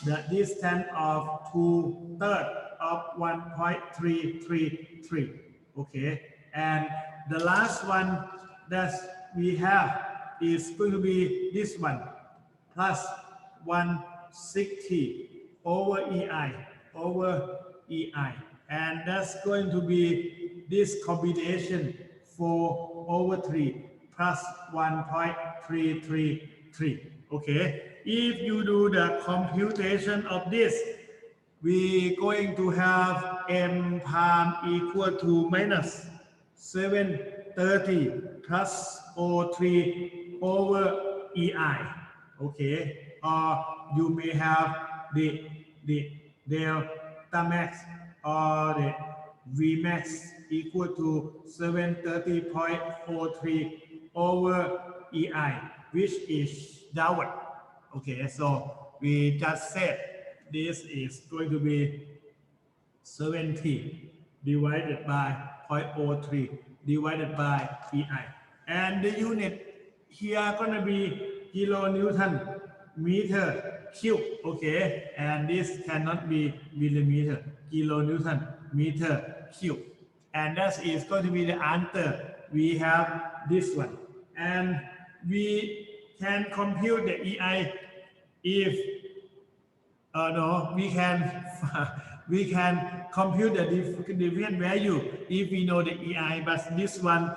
the distance of 2/3 of 1.333. Okay, and the last one that we have is going to be this one plus 160 over EI, and that's going to be this combination 4/3 plus 1.333. Okay, if you do the computation of this, we're going to have M palm equal to minus 730 plus 03 over EI. Okay, or you may have the delta max or the V max equal to 730.43 over EI, which is downward. Okay, so we just said this is going to be 70 divided by 0.03 divided by EI. And the unit here going to be kilonewton meter cube. Okay, and this cannot be millimeter, kilonewton meter cube. And that is going to be the answer. We have this one. And we can compute the EI if we can compute the different value if we know the EI, but this one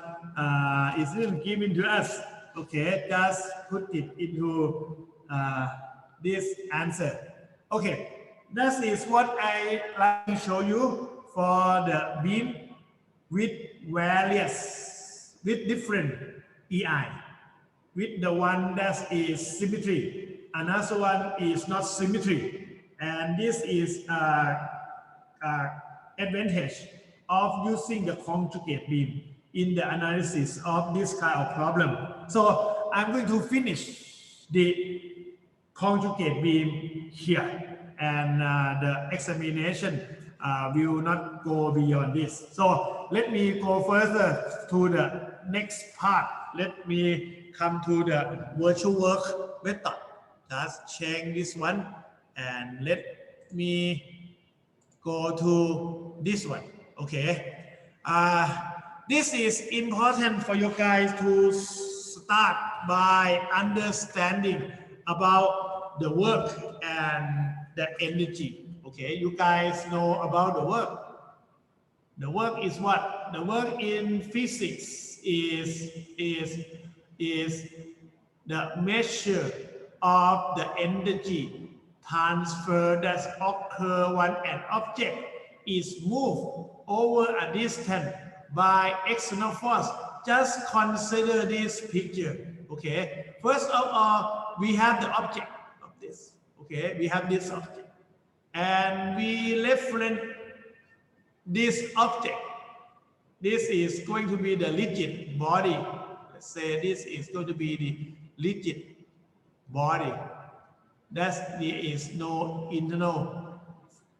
isn't given to us. Okay, just put it into this answer. Okay, that is what I like to show you for the beam with different EI. With the one that is symmetry, another one is not symmetry, and this is advantage of using the conjugate beam in the analysis of this kind of problem. So I'm going to finish the conjugate beam here, and the examination will not go beyond this. So let me go further to the next part. Let me come to the virtual work method. Just change this one and let me go to this one. Okay, this is important for you guys to start by understanding about the work and the energy. Okay, you guys know about the work. The work is what? The work in physics is the measure of the energy transfer that occur when an object is moved over a distance by external force. Just consider this picture. Okay, first of all, we have the object of this. Okay, we have this object, and we reference this object. This is going to be the rigid body. Let's say this is going to be the rigid body. That there is no internal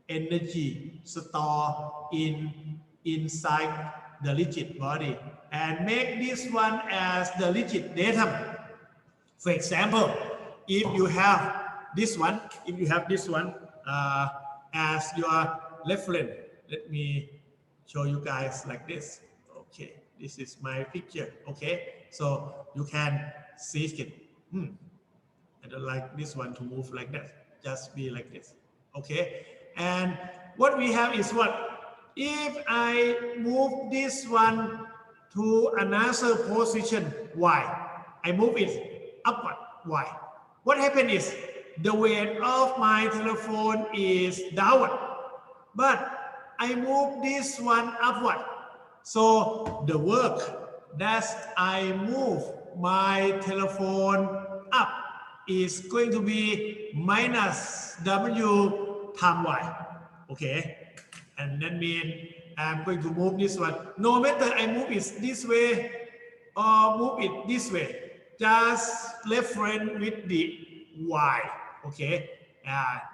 energy stored inside the rigid body, and make this one as the rigid datum. For example, if you have this one, as your reference. Let me show you guys like this. Okay, this is my picture. Okay, so you can see it. I don't like this one to move like that. Just be like this. Okay, and what we have is what? If I move this one to another position, y, I move it upward, y. What happened is the weight of my telephone is downward, but I move this one upward. So the work that I move my telephone up is going to be minus W times Y. Okay, and that means I'm going to move this one. No matter I move it this way or move it this way, just reference with the Y. Okay,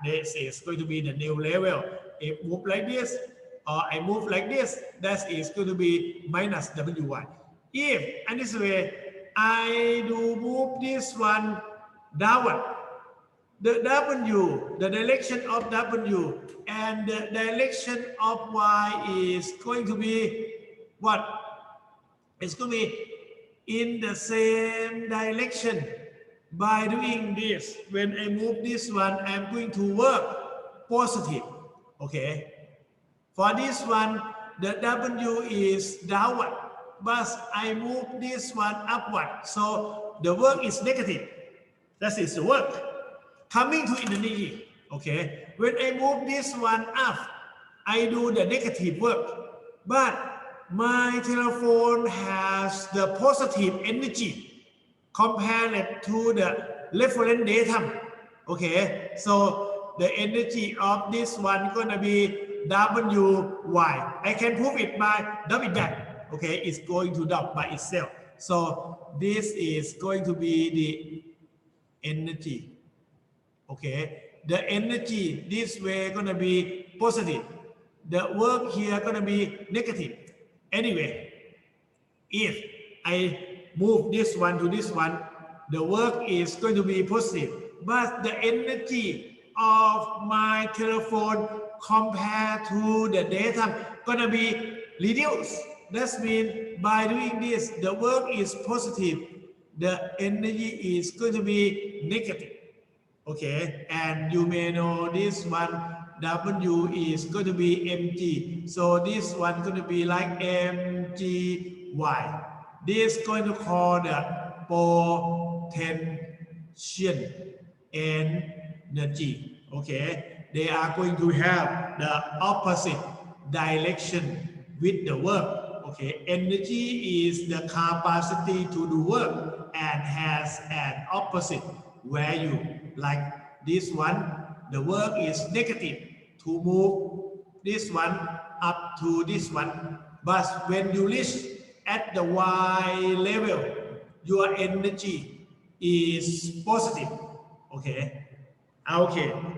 this is going to be the new level. If move like this or I move like this, that is going to be minus WY. If in this way I do move this one downward, the W, the direction of W and the direction of Y is going to be what? It's going to be in the same direction. By doing this, when I move this one, I'm going to work positive. Okay. For this one, the W is downward, but I move this one upward. So the work is negative. That is the work. Coming to energy. Okay. When I move this one up, I do the negative work. But my telephone has the positive energy compared to the reference datum. Okay, so the energy of this one gonna be WY. I can prove it by double back. Okay, it's going to drop by itself. So this is going to be the energy. Okay, the energy this way gonna be positive. The work here gonna be negative. Anyway, if I move this one to this one, the work is going to be positive, but the energy of my telephone compared to the datum gonna be reduced. That means by doing this, the work is positive, the energy is going to be negative. Okay, and you may know this one W is going to be mg, so this one going to be like mgy. This is going to call the potential energy. Okay, they are going to have the opposite direction with the work. Okay, energy is the capacity to do work and has an opposite value. Like this one, the work is negative to move this one up to this one, but when you reach at the Y level, your energy is positive. Okay,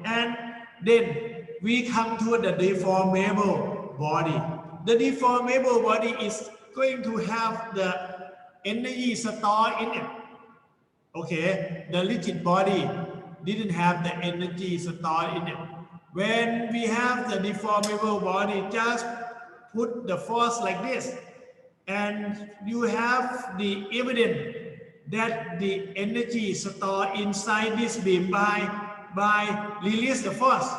and then we come to the deformable body. The deformable body is going to have the energy stored in it. Okay, the rigid body didn't have the energy stored in it. When we have the deformable body, just put the force like this, and you have the evidence that the energy stored inside this beam by release the force.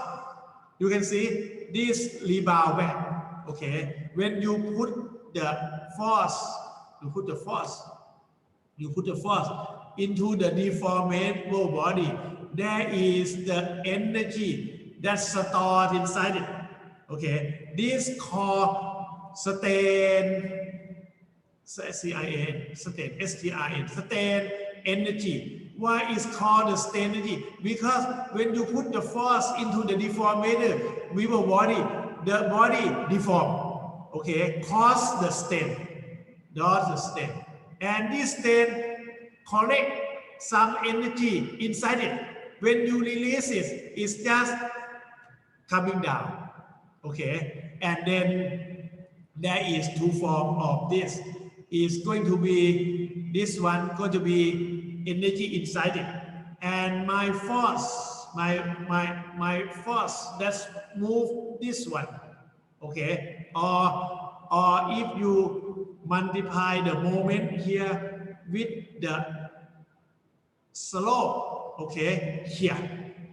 You can see this rebound back. Okay, when you put the force, into the deformable body, there is the energy that's stored inside it. Okay, this called strain energy. Why is called the strain energy? Because when you put the force into the deformable body, the body deform. Okay, cause the strain, and this strain collect some energy inside it. When you release it, it's just coming down. Okay, and then there is two forms of this. It's going to be this one going to be energy inside it, and my force my force that's move this one, okay, or if you multiply the moment here with the slope, okay, here,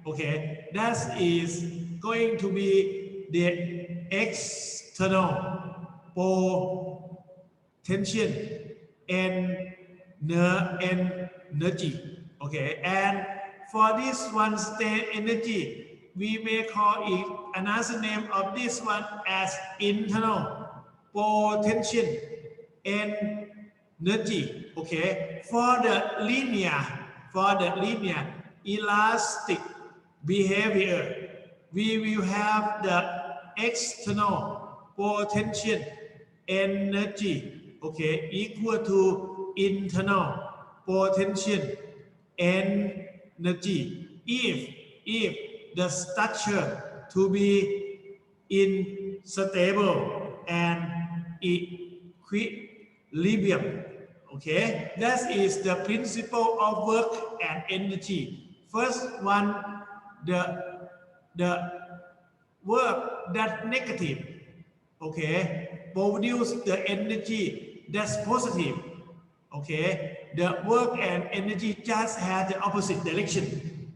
okay, that is going to be the external potential energy, okay, and for this one state energy, we may call it another name of this one as internal potential energy, okay. For the linear elastic behavior, we will have the external potential energy, okay, equal to internal potential energy if the structure to be unstable and equilibrium, okay. That is the principle of work and energy. First one, the work that negative, okay, produce the energy that's positive, okay. The work and energy just has the opposite direction.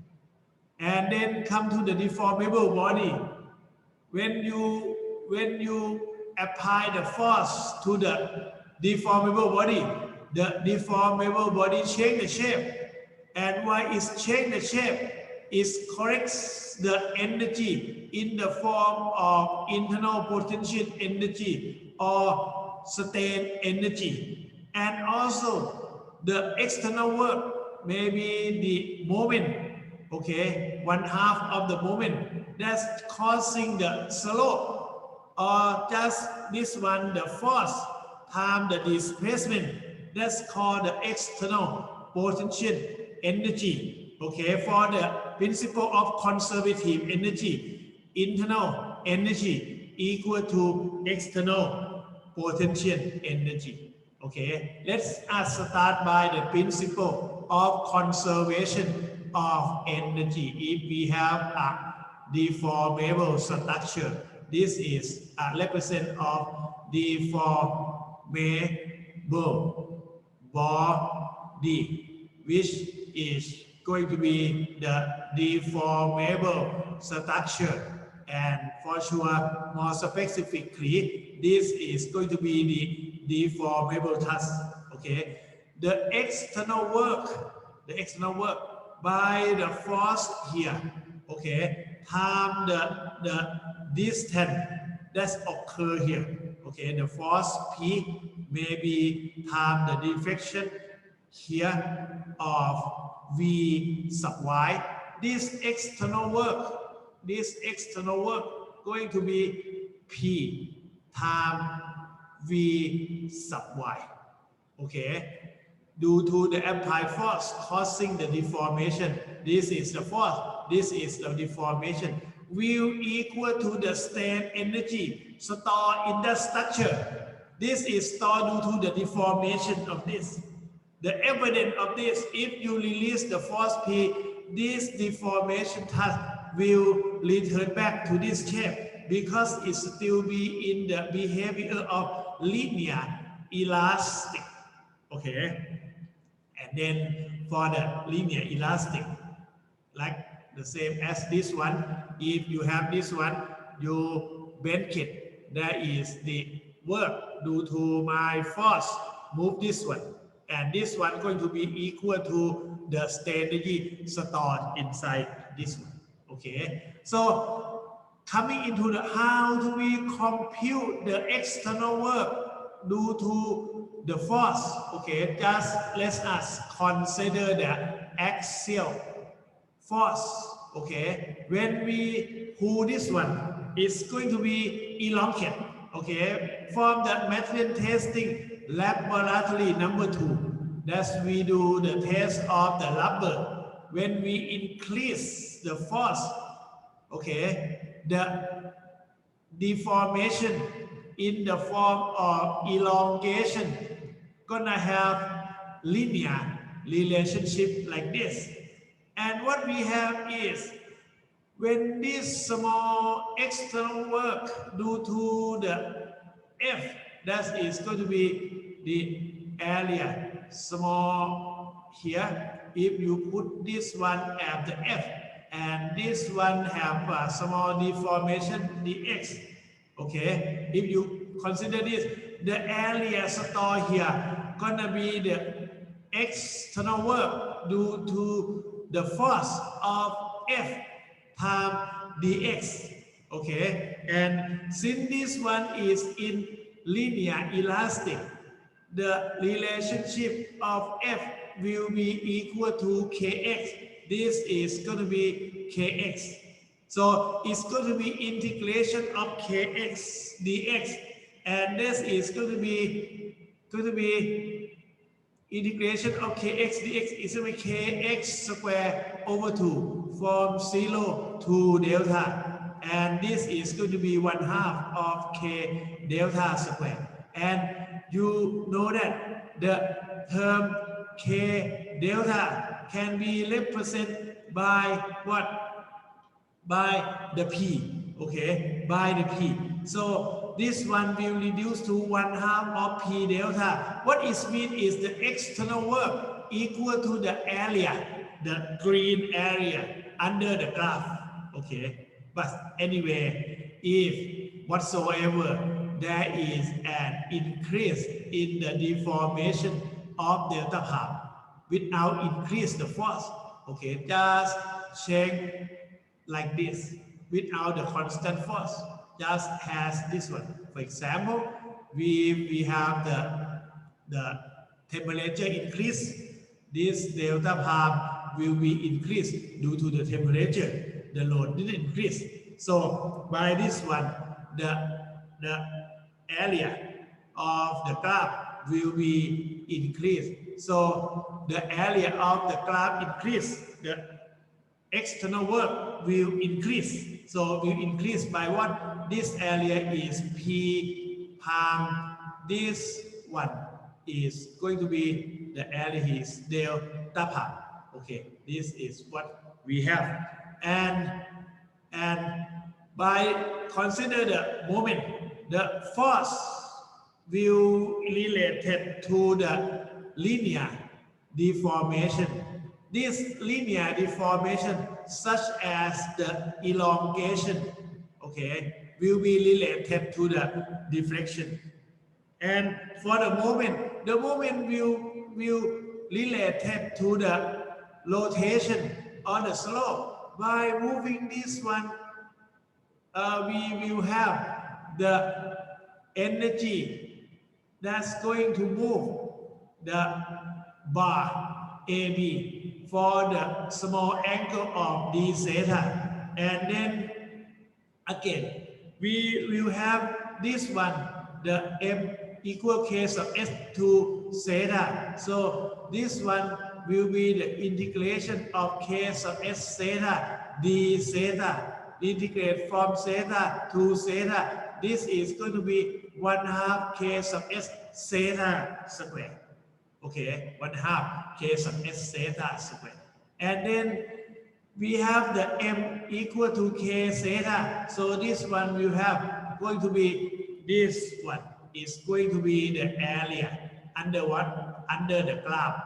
And then come to the deformable body. When you apply the force to the deformable body, the deformable body change the shape. And why is change the shape? It corrects the energy in the form of internal potential energy or strain energy. And also the external work, maybe the moment, okay, 1/2 of the moment that's causing the slope, or just this one, the force times the displacement, that's called the external potential energy, okay. For the principle of conservative energy, internal energy equal to external potential energy, okay. Let's start by the principle of conservation of energy. If we have a deformable structure, this is a represent of deformable body, which is going to be the deformable structure. And for sure, more specifically, this is going to be the deformable TRUSS, okay. The external work by the force here, okay, time the distance that occur here, okay. The force P may be time the deflection here of V sub y. This external work going to be P time V sub y, okay. Due to the applied force causing the deformation, this is the force, this is the deformation, will equal to the strain energy stored in the structure. This is stored due to the deformation of this. The evidence of this, if you release the force P, this deformation will return back to this shape because it still be in the behavior of linear elastic, okay. And then for the linear elastic, like the same as this one, if you have this one, you bend it, there is the work due to my force move this one, and this one going to be equal to the strain energy stored inside this one, okay. So coming into the how do we compute the external work due to the force, okay. Just let us consider the axial force, okay. When we pull this one, it's going to be elongated, okay. From the material testing laboratory number 2, that's we do the test of the rubber. When we increase the force, okay, the deformation in the form of elongation gonna have linear relationship like this. And what we have is when this small external work due to the F, that is going to be the area small here. If you put this one at the F and this one have a small deformation dx, okay, if you consider this, the area stored here gonna be the external work due to the force of F times dx, okay, and since this one is in linear elastic, the relationship of F will be equal to kx. This is going to be kx. So it's going to be integration of kx dx, and this is going to be integration of kx dx is going to be kx squared over 2 from 0 to delta, and this is going to be 1/2 of k delta squared. And you know that the term k delta can be represented by what? By the p, okay, by the p. So this one will reduce to 1/2 of p delta. What it means is the external work equal to the area, the green area under the graph, okay. But anyway, if whatsoever there is an increase in the deformation of delta part without increase the force, okay, just change like this without the constant force, just as this one. For example, we have the temperature increase, this delta part will be increased due to the temperature, the load didn't increase. So by this one, the area of the graph will be increased. So the area of the graph increase, the external work will increase. So will increase by what? This area is P palm. This one is going to be the area is delta palm. Okay, this is what we have. And by consider the moment, the force will related to the linear deformation. This linear deformation, such as the elongation, okay, will be related to the deflection. And for the moment will related to the rotation or the slope. By moving this one, we will have the energy that's going to move the bar AB for the small angle of d theta. And then again, we will have this one, the M equal k sub s to theta. So this one will be the integration of k sub s theta d theta. Integrate from theta to theta. This is going to be 1/2 k sub s theta squared. Okay, 1/2 k sub s theta squared. And then we have the M equal to k theta. So this one will have going to be, this one is going to be the area under what? Under the graph.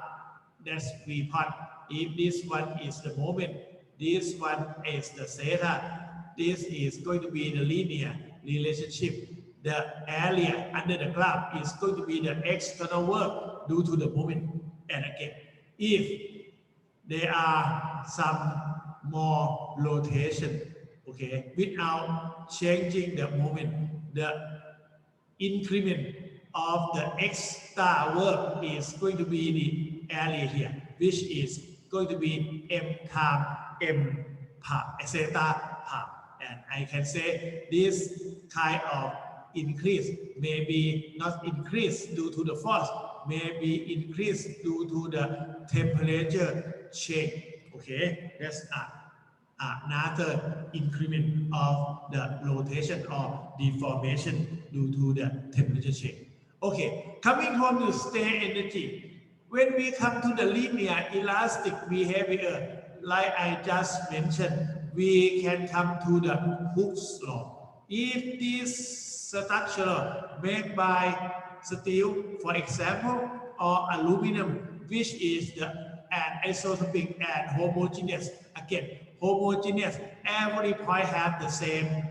That's V part. If this one is the moment, this one is the theta. This is going to be the linear relationship. The area under the graph is going to be the external work due to the moment. And again, if there are some more rotation, okay, without changing the moment, the increment of the extra work is going to be the area here, which is going to be M times M part, theta part. And I can say this kind of increase may be not increased due to the force, may be increased due to the temperature change. Okay, that's another increment of the rotation or deformation due to the temperature change. Okay, coming from the state energy, when we come to the linear elastic behavior, like I just mentioned, we can come to the Hooke's law. If this structure made by steel, for example, or aluminum, which is an isotopic and homogeneous, again, homogeneous, every point have the same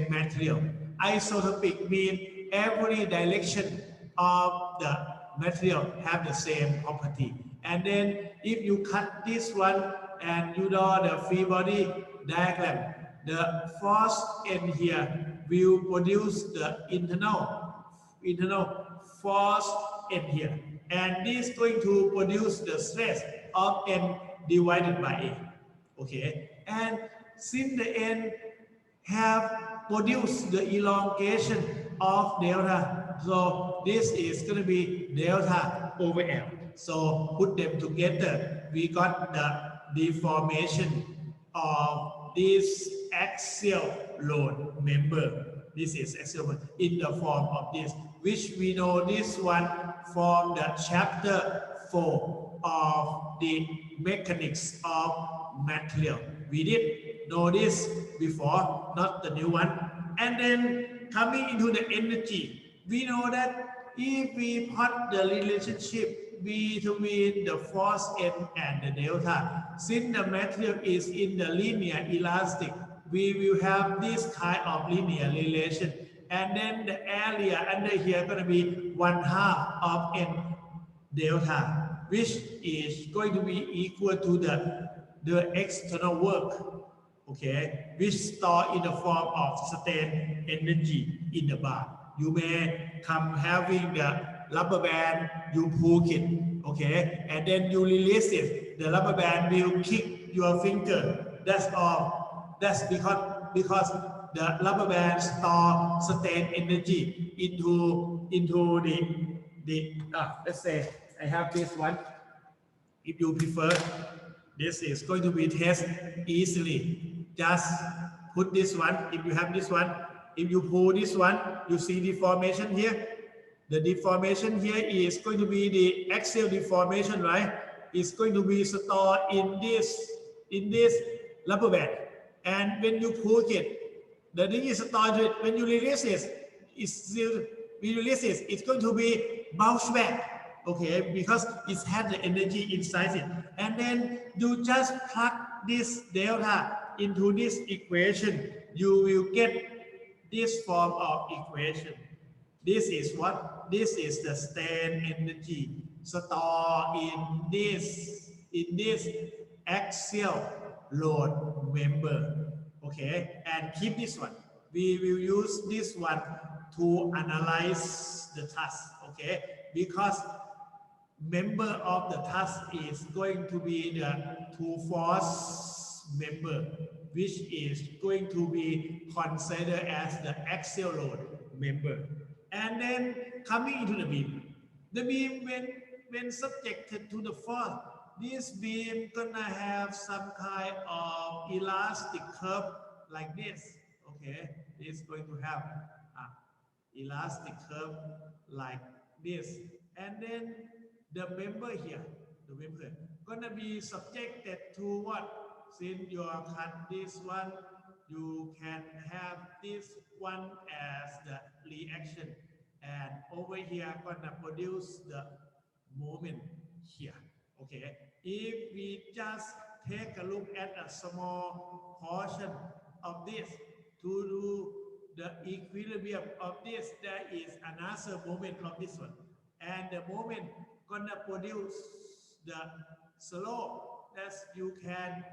material. Isotopic means every direction of the material have the same property. And then if you cut this one and you draw the free body diagram, the force end here will produce the internal force end here. And this is going to produce the stress of n divided by a. Okay. And since the n have produced the elongation of delta, so this is going to be delta over L. So put them together, we got the deformation of this axial load member. This is axial load in the form of this, which we know this one from the chapter 4 of the mechanics of material. We did know this before, not the new one. And then coming into the energy, we know that if we plot the relationship between the force N and the delta, since the material is in the linear elastic, we will have this kind of linear relation. And then the area under here going to be 1/2 of N delta, which is going to be equal to the external work, okay, which stored in the form of strain energy in the bar. You may come having the rubber band, you pull it, okay, and then you release it. The rubber band will kick your finger. That's all. That's because the rubber band store strain energy into the let's say I have this one. If you prefer, this is going to be tested easily. Just put this one. If you have this one, if you pull this one, you see deformation here. The deformation here is going to be the axial deformation, right? It's going to be stored in this rubber band. And when you pull it, the thing is stored. When you release it, it's going to be bounce back, okay, because it has the energy inside it. And then you just plug this delta into this equation, you will get this form of equation. This is what? This is the strain energy stored in this axial load member. Okay, and keep this one. We will use this one to analyze the TRUSS. Okay, because member of the TRUSS is going to be the two force member, which is going to be considered as the axial load member. And then coming into the beam, when subjected to the force, this beam gonna have some kind of elastic curve like this. Okay, it's going to have elastic curve like this, and then the member here, gonna be subjected to what? Since you cut this one, you can have this one as the reaction, and over here gonna produce the moment here. Okay, if we just take a look at a small portion of this to do the equilibrium of this, there is another moment of this one, and the moment gonna produce the slope that you can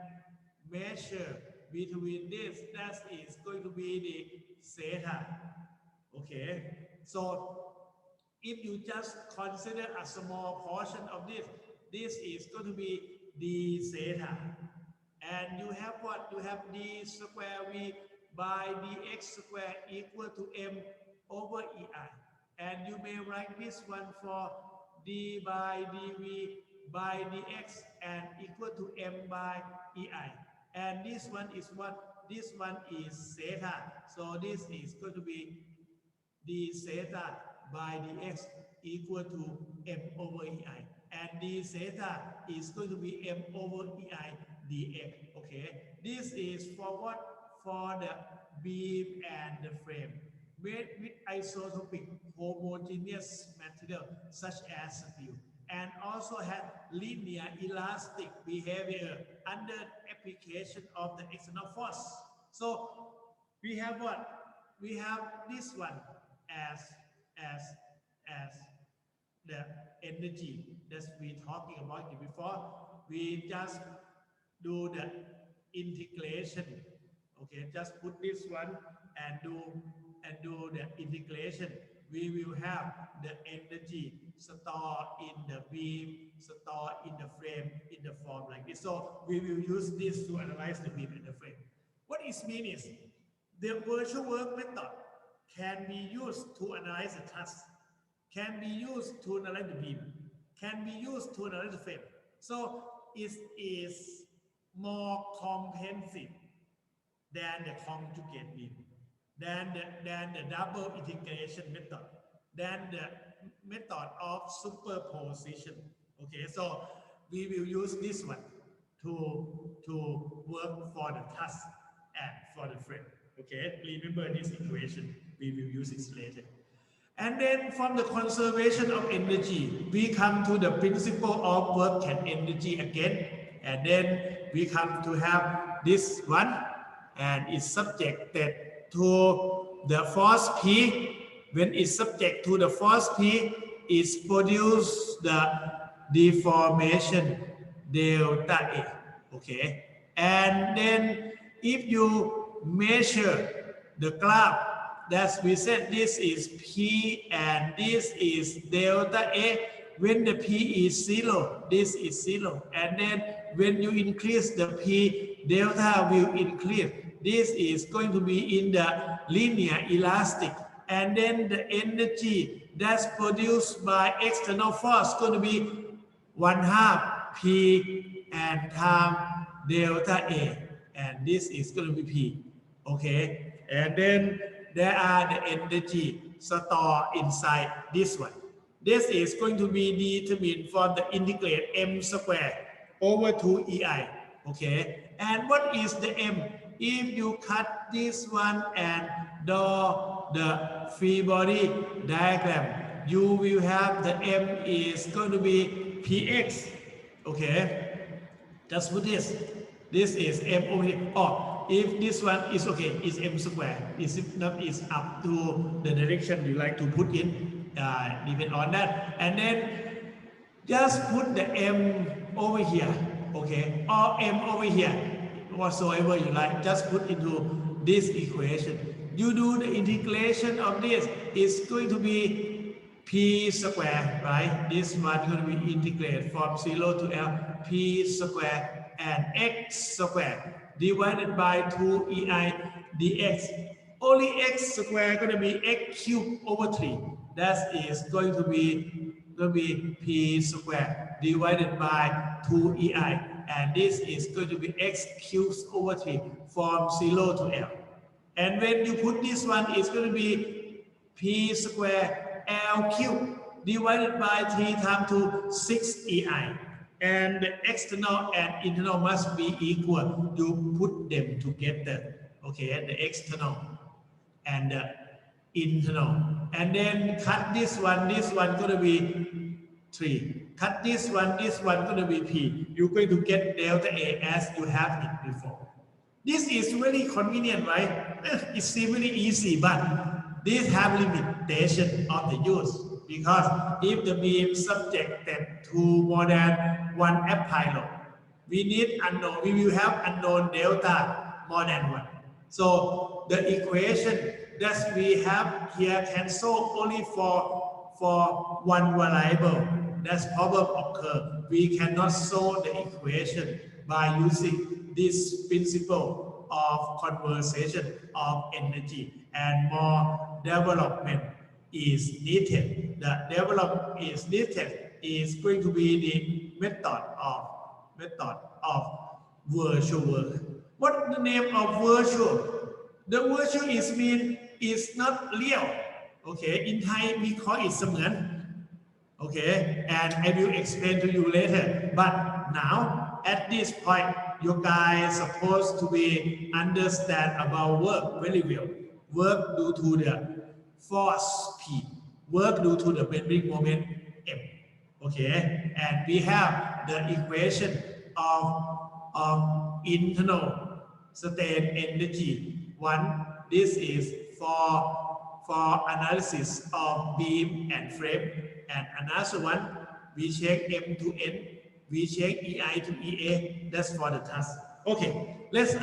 measure between this. That is going to be the theta. Okay, so if you just consider a small portion of this, this is going to be d theta, and you have what? You have d square v by dx square equal to m over ei, and you may write this one for d by dv by dx and equal to m by ei, and this one is what? This one is theta, so this is going to be d theta by dx equal to m over ei, and d theta is going to be m over ei dx. Okay, this is for what? For the beam and the frame made with isotopic homogeneous material such as steel, and also had linear elastic behavior under application of the external force. So we have what? We have this one as as as the energy that we talking about it before. We just do the integration. Okay, just put this one and do the integration. We will have the energy stored in the beam, stored in the frame in the form like this. So we will use this to analyze the beam and the frame. What it means is the virtual work method can be used to analyze the TRUSS, can be used to analyze the beam, can be used to analyze the frame. So it is more comprehensive than the conjugate beam, than the double integration method, than the method of superposition. Okay, so we will use this one to work for the TRUSS and for the frame. Okay, remember this equation. We will use it later. And then from the conservation of energy, we come to the principle of work and energy again. And then we come to have this one, and it's subjected to the force P. When it's subject to the force P, it produces the deformation delta A. Okay, and then if you measure the graph, that we said this is P and this is delta A. When the P is 0, this is 0. And then when you increase the P, delta will increase. This is going to be in the linear elastic. And then the energy that's produced by external force is going to be 1/2 P and time delta A. And this is going to be P. Okay. And then there are the energy stored inside this one. This is going to be determined from the integrate m squared over 2ei. Okay, and what is the m? If you cut this one and draw the free body diagram, you will have the m is going to be px. Okay, just put this. This is m over here. Oh, if this one is okay, it's m squared. If not, it's up to the direction you like to put in. Depend on that. And then just put the m over here. Okay, or m over here, whatsoever you like. Just put into this equation. You do the integration of this. It's going to be p squared, right? This one is going to be integrated from 0 to L, p squared and x squared divided by 2ei dx. Only x squared going to be x cubed over 3. That is going to be p squared divided by 2ei. And this is going to be x cubed over 3 from 0 to L. And when you put this one, it's going to be p squared L cubed divided by 3 times 2, 6ei. And the external and internal must be equal. You put them together. Okay, the external and the internal. And then cut this one gonna be 3. Cut this one gonna be P. You're going to get delta A as you have it before. This is really convenient, right? It's really easy, but this have limitation of the use. Because if the beam subjected to more than one applied load, we need unknown. We will have unknown delta more than one. So the equation that we have here can solve only for one variable. That's problem occur. We cannot solve the equation by using this principle of conservation of energy, and more development is needed. The development is needed is going to be the method of virtual work. What the name of virtual? The virtual is mean is not real. Okay, in Thai we call it เสมือน Okay, and I will explain to you later. But now at this point, you guys supposed to be understand about work very well. Work due to the force P, work due to the bending moment M. Okay, and we have the equation of internal state energy. One, this is for analysis of beam and frame, and another one we check M to N, we check EI to EA. That's for the TRUSS. Okay, let's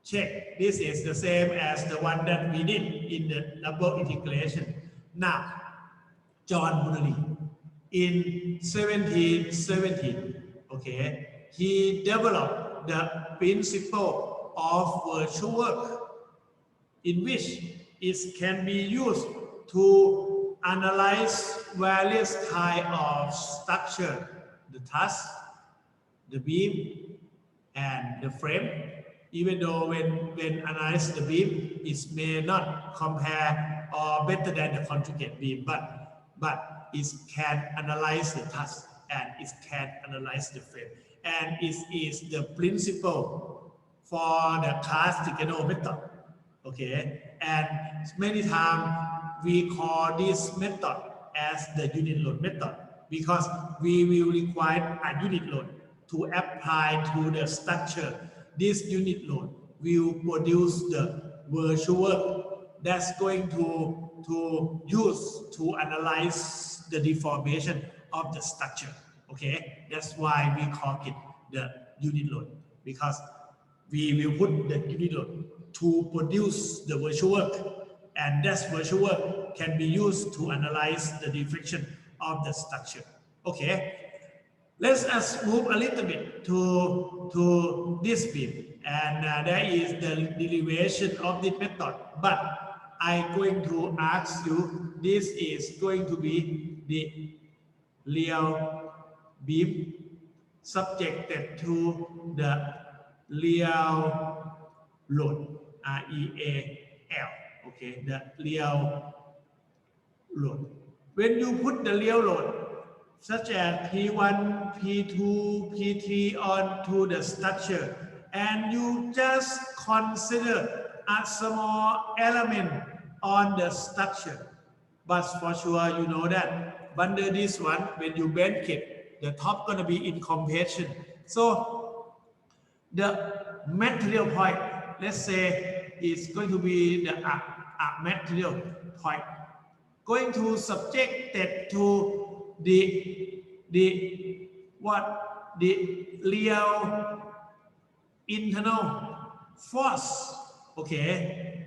check. This is the same as the one that we did in the double integration. Now, John Mullally in 1717, okay, he developed the principle of virtual work, in which it can be used to analyze various kinds of structure, the TRUSS, the beam, and the frame. Even though when analyze the beam, it may not compare or better than the conjugate beam, but it can analyze the TRUSS and it can analyze the frame. And it is the principle for the Castigliano method. Okay, and many times we call this method as the unit load method, because we will require a unit load to apply to the structure. This unit load will produce the virtual work that's going to use to analyze the deformation of the structure. Okay, that's why we call it the unit load, because we will put the unit load to produce the virtual work, and that virtual work can be used to analyze the deflection of the structure. Okay, let's us move a little bit to this beam, and there is the derivation of this method, but I'm going to ask you, this is going to be the real beam subjected to the real load, REAL, okay, the real load. When you put the real load, such as P1, P2, P3 onto the structure, and you just consider a small element on the structure, but for sure you know that under this one, when you bend it, the top gonna be in compression. So the material point, let's say, is going to be the material point, going to subject it to the real internal force, okay,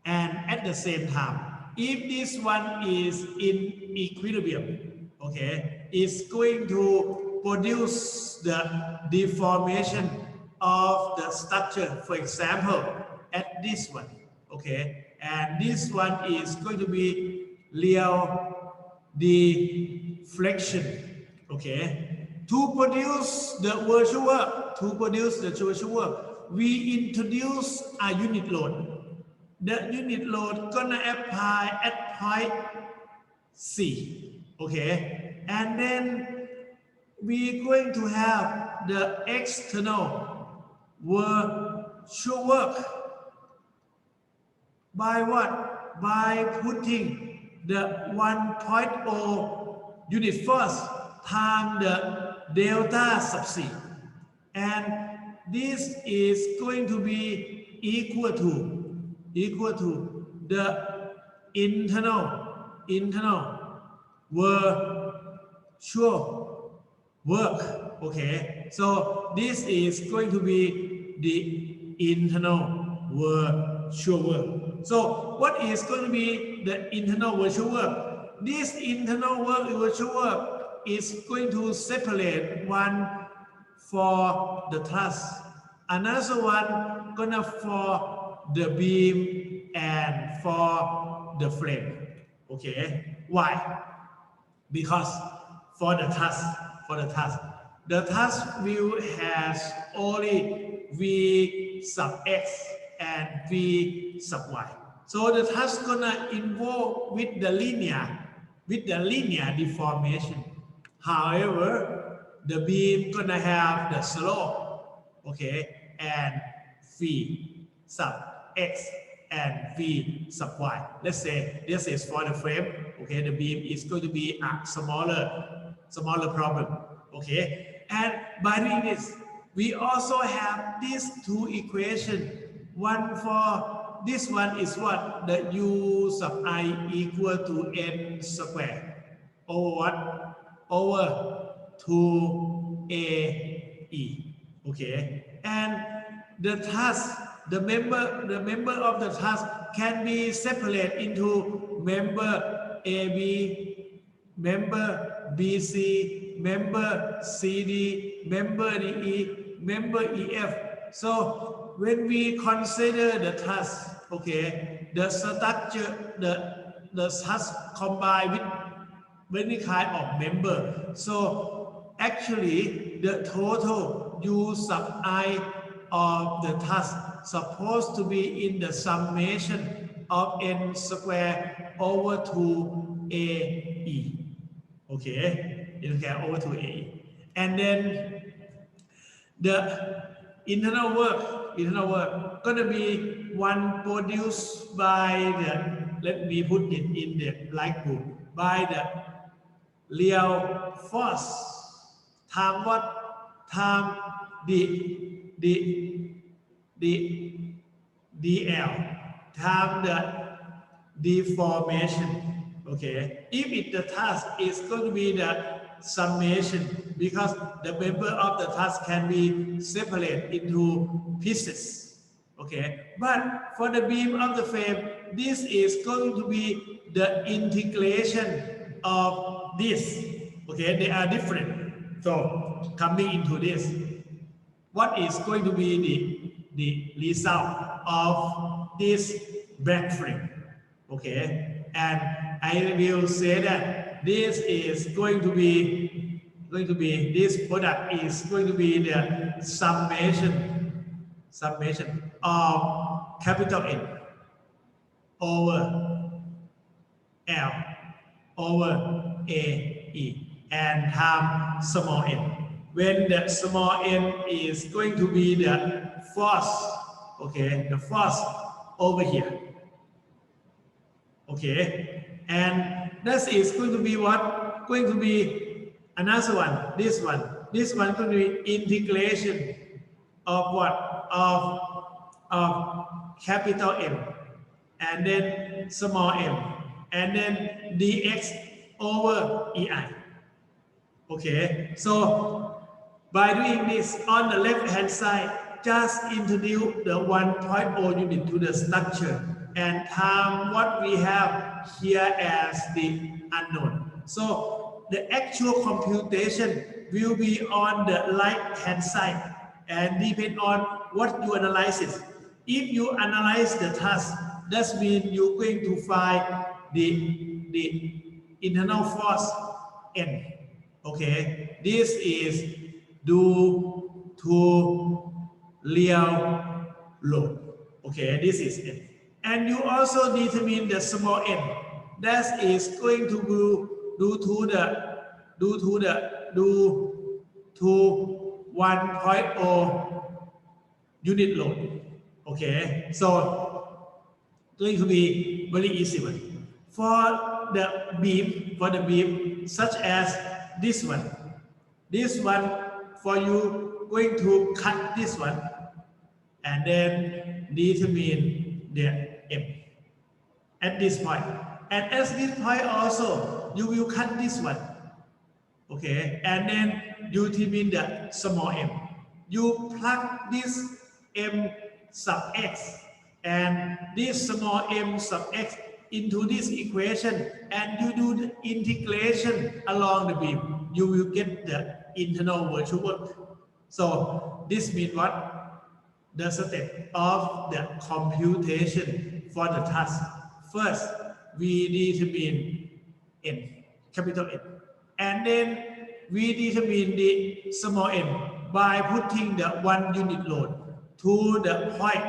and at the same time, if this one is in equilibrium, okay, it's going to produce the deformation of the structure, for example, at this one, okay, and this one is going to be real deflection, okay. To produce the virtual work, we introduce a unit load. The unit load gonna apply at point C, okay, and then we're going to have the external virtual work by what? By putting the 1.0 unit force times the delta sub C, and this is going to be equal to the internal virtual work, okay. So this is going to be the internal virtual work. So what is going to be the internal virtual work? This internal virtual work is going to separate one for the TRUSS, another one gonna for the beam and for the frame, okay. Why? Because for the TRUSS, the TRUSS will has only V sub X and V sub Y. So the TRUSS gonna involve with the linear deformation. However, the beam gonna have the slope okay, and v sub x and v sub y. Let's say this is for the frame, okay, the beam is going to be a smaller problem, okay, and by doing this we also have these two equations. One for this one is what? The u sub I equal to n square over what? Over 2ae, okay, and the TRUSS, the member of the TRUSS can be separated into member AB, member BC, member CD, member DE, member EF. So when we consider the TRUSS, okay, the structure, the TRUSS combined with many kind of member. So actually the total U sub I of the TRUSS supposed to be in the summation of n square over 2ae, okay, n square over 2ae, and then the internal work gonna be one produced by the, let me put it in the light blue, by the real force time what? Time the DL, time the deformation, okay. If the TRUSS is going to be the summation, because the member of the TRUSS can be separated into pieces, okay, but for the beam of the frame, this is going to be the integration of this, okay, they are different. So coming into this, what is going to be the result of this back frame, okay, and I will say that this is going to be this product is going to be the summation of capital N over L over AE and time small n, when the small n is going to be the force, okay, the force over here, okay, and this is going to be what? Going to be another one, this one going to be integration of what? Of capital M and then small m and then dx over ei. Okay, so by doing this on the left hand side, just introduce the 1.0 unit to the structure and time what we have here as the unknown. So the actual computation will be on the right hand side and depend on what you analyze it. If you analyze the TRUSS, that means you're going to find the internal force N. Okay, this is due to real load. Okay, this is N. And you also determine the small n. That is going to be due to 1.0 unit load. Okay, so going to be very easy one. For the beam such as this one for you going to cut this one and then determine the M at this point, and at this point also you will cut this one, okay, and then you determine the small m. You plug this M sub x and this small m sub x into this equation and you do the integration along the beam, you will get the internal virtual work. So this means what? The step of the computation for the TRUSS. First, we determine n, capital N, and then we determine the small n by putting the 1 unit load to the point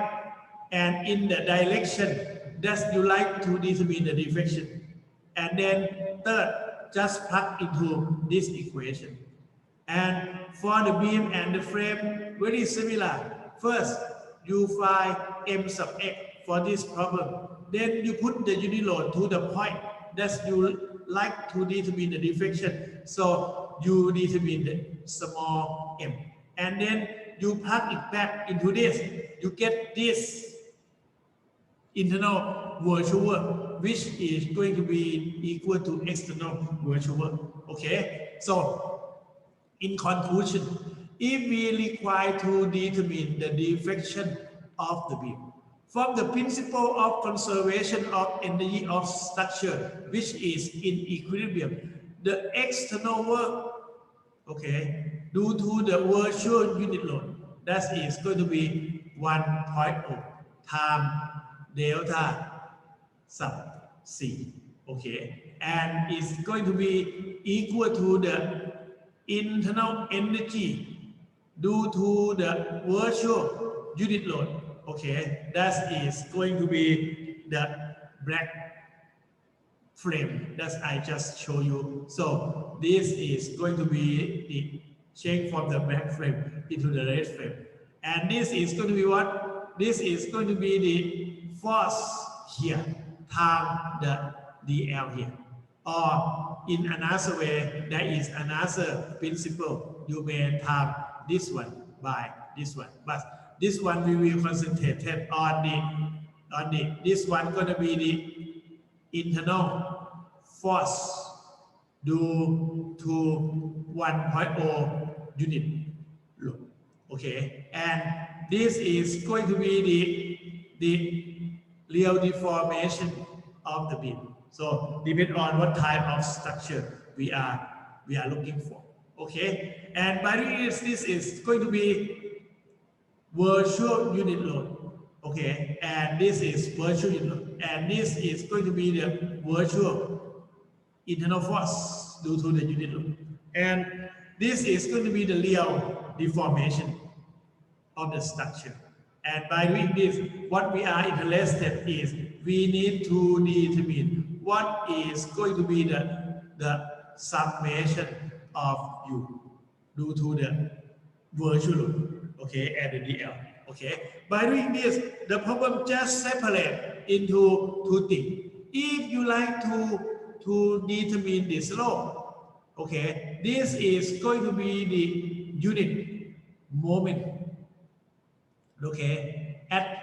and in the direction that you like to determine the deflection. And then third, just plug into this equation. And for the beam and the frame, very similar. First, you find m sub x for this problem. Then you put the unit load to the point that you like to determine the deflection. So you determine the small m. And then you plug it back into this. You get this internal virtual work, which is going to be equal to external virtual work. Okay? So in conclusion, if we require to determine the deflection of the beam from the principle of conservation of energy of structure, which is in equilibrium, the external work, okay, due to the virtual unit load, that is going to be 1.0 times delta sub c, okay, and it's going to be equal to the internal energy due to the virtual unit load, okay, that is going to be the black frame that I just show you. So this is going to be the change from the black frame into the red frame, and this is going to be what? This is going to be the force here times the dl here. Or in another way, there is another principle. You may time this one by this one, but this one we will concentrate on this one gonna be the internal force due to 1.0 unit load. Okay, and this is going to be the real deformation of the beam. So depend on what type of structure we are looking for. Okay, and by this is going to be virtual unit load. Okay, and this is virtual unit load, and this is going to be the virtual internal force due to the unit load, and this is going to be the real deformation of the structure. And by doing this, what we are interested is we need to determine what is going to be the summation of u due to the virtual load, okay, and the dl. Okay, by doing this, the problem just separate into two things. If you like to determine the slope, okay, this is going to be the unit moment, okay, at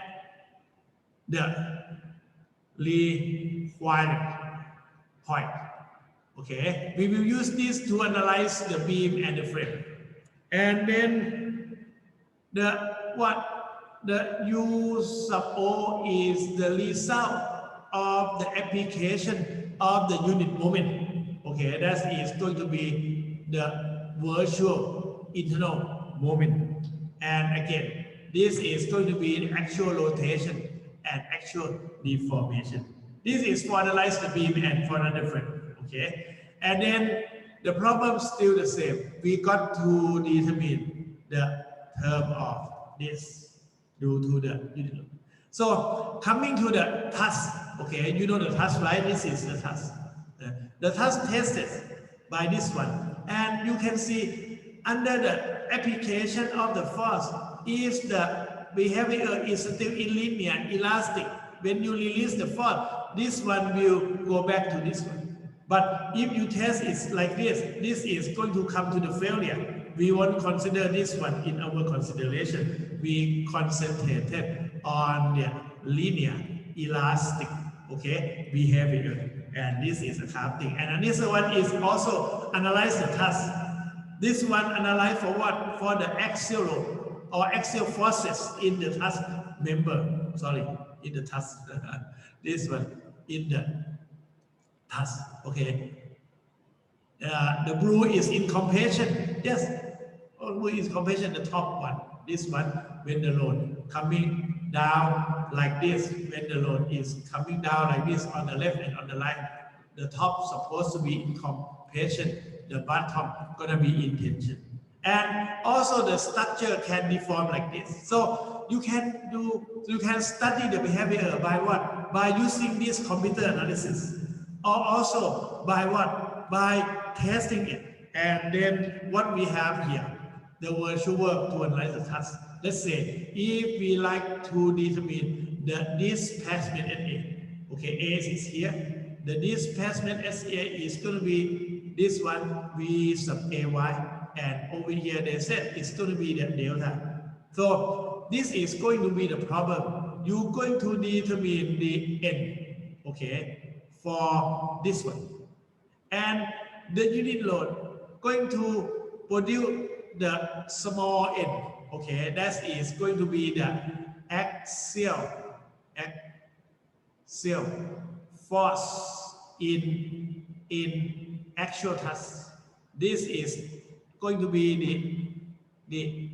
the required point. Okay, we will use this to analyze the beam and the frame, and then the u sub o is the result of the application of the unit moment. Okay, that is going to be the virtual internal moment, and again, this is going to be the actual rotation and actual deformation. This is for analyze the beam and for another frame. Okay, and then the problem still the same. We got to determine the term of this due to the unit load. So coming to the TRUSS, okay, you know the TRUSS, right? This is the TRUSS. The TRUSS tested by this one, and you can see under the application of the force, if the behavior is still in linear elastic, when you release the force, this one will go back to this one. But if you test it like this is going to come to the failure. We won't consider this one in our consideration. We concentrated on the linear elastic, okay, behavior, and this is a thing. And this one is also analyze the TRUSS. This one analyze for what? For the axial load or axial forces in the TRUSS member. Sorry, in the TRUSS. This one in the TRUSS. Okay. The blue is in compression. Yes. Blue is compression. The top one. This one when the load coming down like this. When the load is coming down like this on the left and on the right, the top supposed to be in compression. The bottom gonna be in tension. And also the structure can deform like this. So you can study the behavior by what? By using this computer analysis, or also by what? By testing it. And then what we have here, the virtual work to analyze the TRUSS. Let's say if we like to determine the displacement SA. Okay, A is here. The displacement SA is going to be this one V sub AY, and over here they said it's going to be the delta. So this is going to be the problem. You're going to determine the N, okay, for this one. And the unit load going to produce the small n, okay, that is going to be the axial force in actual TRUSS. This is going to be the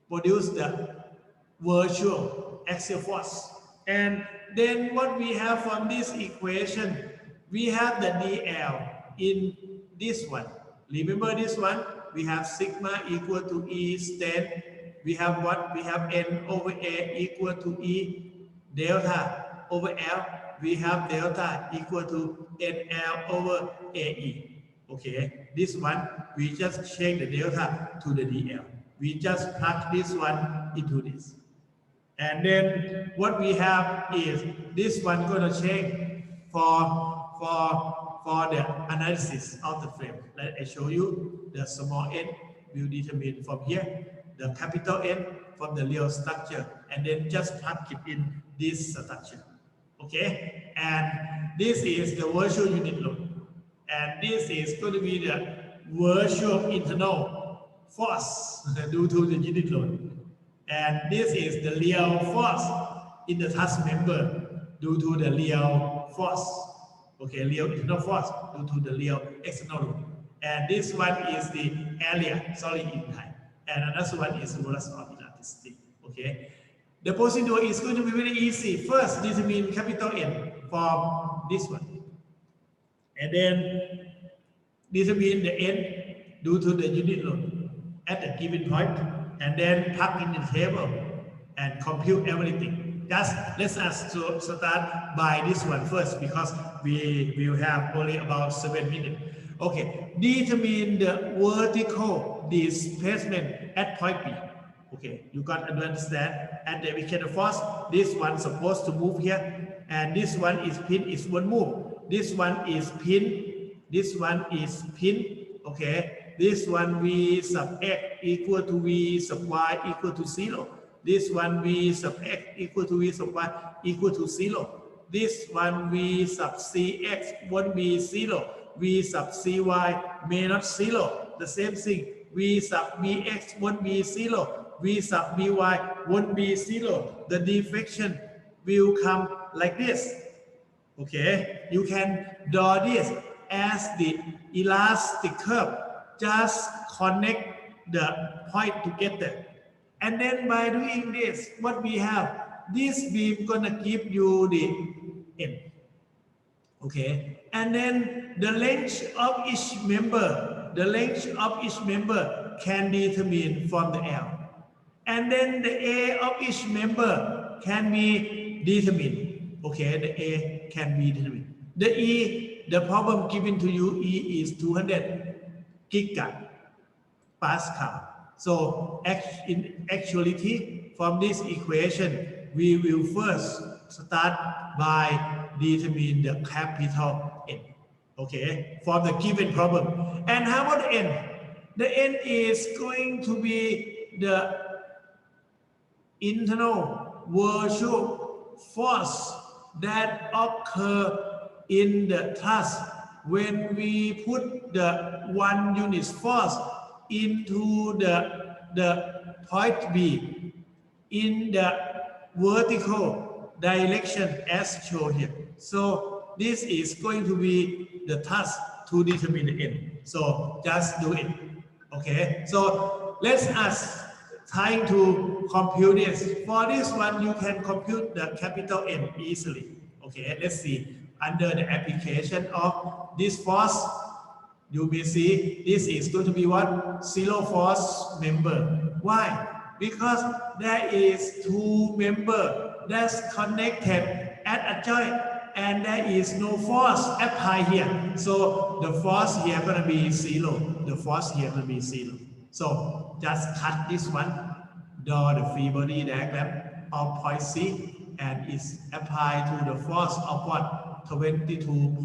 produce the virtual axial force. And then what we have from this equation, we have the DL in this one. Remember this one? We have sigma equal to E stan. We have what? We have N over A equal to E delta over L. We have delta equal to NL over AE. Okay, this one, we just change the delta to the DL. We just plug this one into this. And then what we have is this one gonna change for the analysis of the frame. Let I show you the small n will determine from here, the capital N from the real structure, and then just plug it in this structure. Okay, and this is the virtual unit load, and this is going to be the virtual internal force due to the unit load, and this is the real force in the TRUSS member due to the real force. Okay, real internal force due to the real external load. And this one is the area, sorry, in Thai. And another one is modulus of elasticity. Okay, the procedure is going to be very easy. First, determine capital N from this one, and then determine the N due to the unit load at a given point, and then plug in the table and compute everything. Just let us start by this one first, because we will have only about 7 minutes. Okay, determine the vertical displacement at point B. Okay, you got to understand. And then we can force this one supposed to move here, and this one is pin, is one move. This one is pin, this one is pin. Okay, this one V sub X equal to V sub Y equal to 0. This one V sub X equal to V sub Y equal to 0. This one V sub Cx won't be 0. V sub Cy may not 0. The same thing. V sub Bx won't be 0. V sub By won't be 0. The deflection will come like this. Okay, you can draw this as the elastic curve. Just connect the point together. And then by doing this, what we have, this beam gonna give you the N. Okay, and then the length of each member, can determine from the L. And then the A of each member can be determined. Okay, the A can be determined. The E, the problem given to you, E is 200 gigapascal. So in actuality, from this equation, we will first start by determine the capital N. Okay, from the given problem. And how about the N? The N is going to be the internal virtual force that occur in the TRUSS when we put the one unit force into the point B in the vertical direction as shown here. So this is going to be the TRUSS to determine the N. So just do it. Okay, so let's us trying to compute this. For this one, you can compute the capital N easily. Okay, let's see. Under the application of this force, you may see this is going to be what? Zero force member. Why? Because there is two member that's connected at a joint, and there is no force applied here. So the force here going to be 0. The force here going to be 0. So just cut this one, draw the free body diagram of point C, and it's applied to the force of what? 22.5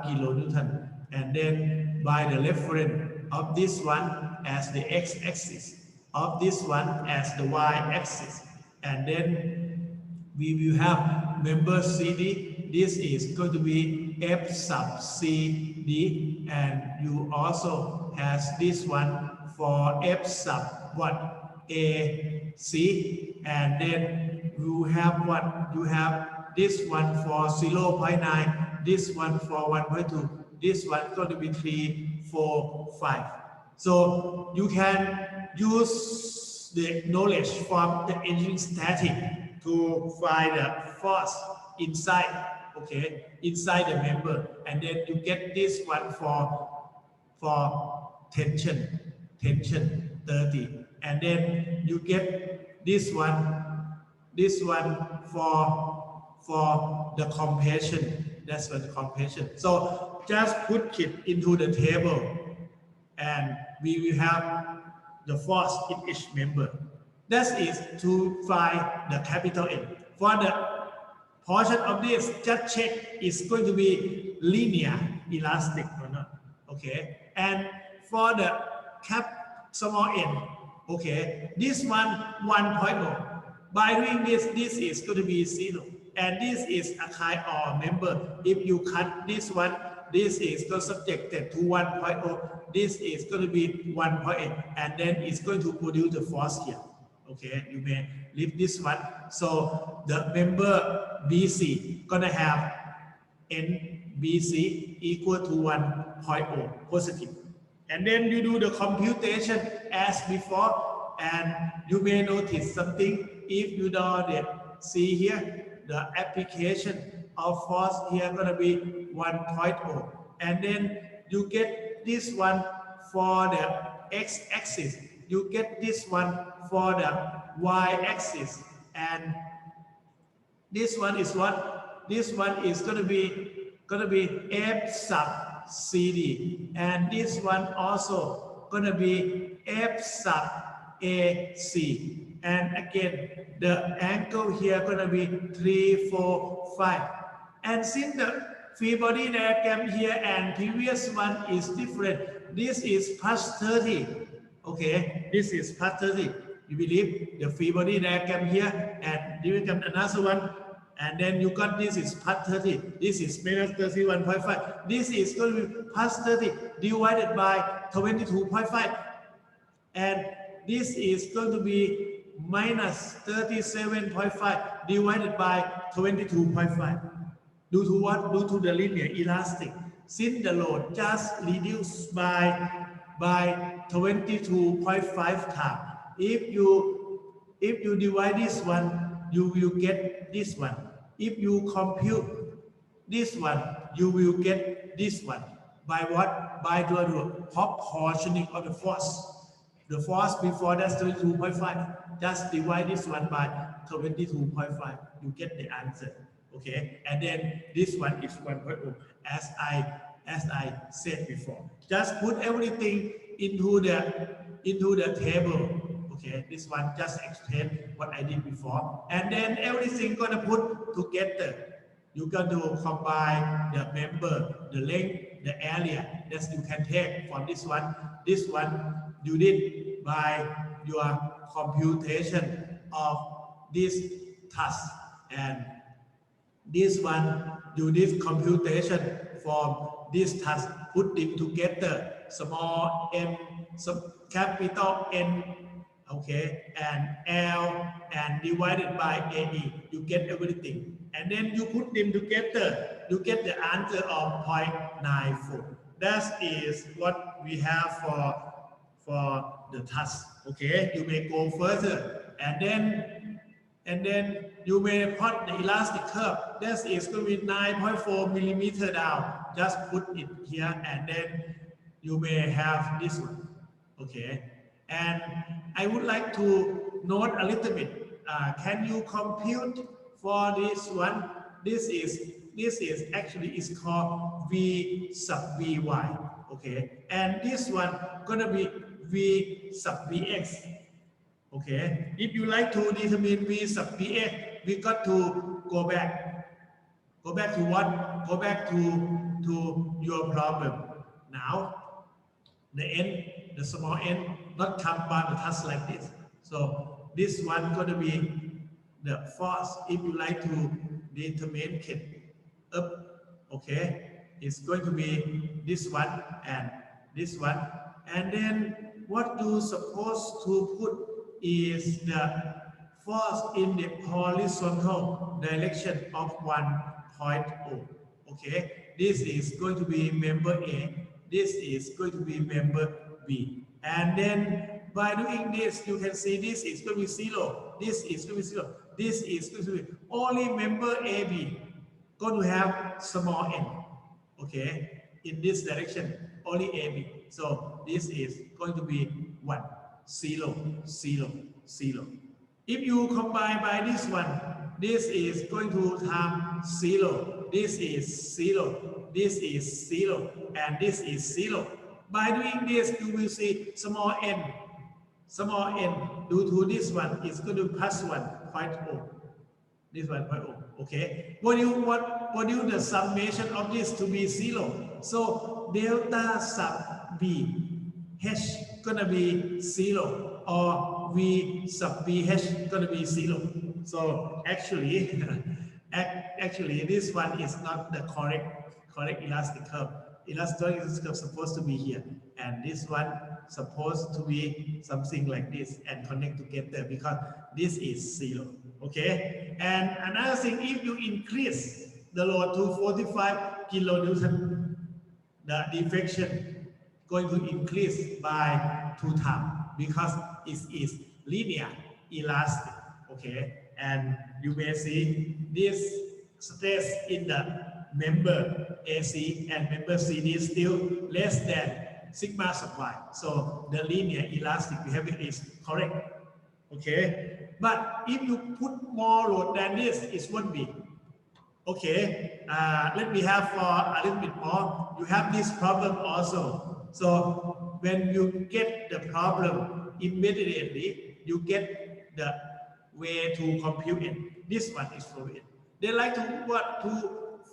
kilonewton. And then by the reference of this one as the x-axis, of this one as the y-axis, and then we will have member CD. This is going to be F sub CD, and you also has this one for F sub what? AC, and then you have what? You have this one for 0.9, this one for 1.2, this one going to be 3, 4, 5. So you can use the knowledge from the engineering static to find the force inside, okay, inside the member, and then you get this one for tension 30, and then you get this one for the compression. That's what the compression. So just put it into the table, and we will have the force in each member. That is to find the capital N. For the portion of this, just check it's going to be linear elastic or not. Okay. And for the cap small n, okay, this one 1.0. By doing this, this is going to be 0. And this is a kind of member. If you cut this one, this is going to subjected to 1.0. This is going to be 1.8. And then it's going to produce the force here. Okay, you may leave this one. So the member BC going to have NBC equal to 1.0 positive. And then you do the computation as before, and you may notice something. If you don't see here, the application of force here going to be 1.0. And then you get this one for the x-axis. You get this one for the y-axis. And this one is what? This one is going to be F sub CD. And this one also going to be F sub AC. And again, the angle here going to be 3, 4, 5. And since the free body diagram here and previous one is different, this is plus 30. Okay, this is plus 30. You believe the free body diagram here, and you become another one, and then you got this is plus 30. This is minus 31.5. This is going to be plus 30 divided by 22.5. And this is going to be minus 37.5 divided by 22.5. Due to what? Due to the linear elastic. Since the load just reduced by 22.5 times. If you divide this one, you will get this one. If you compute this one, you will get this one. By what? By the proportioning of the force. The force before that's 22.5. Just divide this one by 22.5. You get the answer. Okay. And then this one is 1.0 as I said before. Just put everything into the table. Okay. This one just explain what I did before. And then everything gonna put together. You're going to combine the member, the length, the area that you can take from this one. This one you did by your computation of this TRUSS, and this one you did computation from this TRUSS, put them together, small m, capital N, okay, and L, and divided by AE, you get everything. And then you put them together, you get the answer of 0.94. That is what we have for the TRUSS. Okay, you may go further, and then you may plot the elastic curve. That is going to be 9.4 millimeter down. Just put it here, and then you may have this one. Okay, and I would like to note a little bit. Can you compute for this one? this is actually is called V sub Vy. Okay, and this one gonna be V sub Vx. Okay, if you like to determine V sub Vx, we got to go back. Go back to what? Go back to your problem. Now, the n, the small n, not come by the TRUSS like this. So this one going to be the force. If you like to determine it up, okay, it's going to be this one and this one. And then what you supposed to put is the force in the horizontal direction of one point O. Okay, this is going to be member A, this is going to be member B. And then by doing this, you can see this is going to be 0, this is going to be 0, this is going to be only member AB going to have small n. Okay, in this direction, only AB. So this is going to be 1, 0, 0, 0. If you combine by this one, this is going to have 0, this is 0, this is 0, and this is 0. By doing this, you will see small n due to this one is going to plus 1.0. This 1.0. Okay. What do the summation of this to be 0? So delta sub B H gonna be 0 or V sub BH gonna be 0. So actually, actually this one is not the correct elastic curve. Elastic curve is supposed to be here, and this one supposed to be something like this and connect together because this is 0. Okay. And another thing, if you increase the load to 45 kilonewton, the deflection going to increase by 2 times because it is linear elastic. Okay, and you may see this stress in the member AC and member CD is still less than sigma supply. So the linear elastic behavior is correct. Okay, but if you put more load than this, it won't be. Okay, let me have for a little bit more. You have this problem also. So when you get the problem immediately, you get the way to compute it. This one is for it. They like to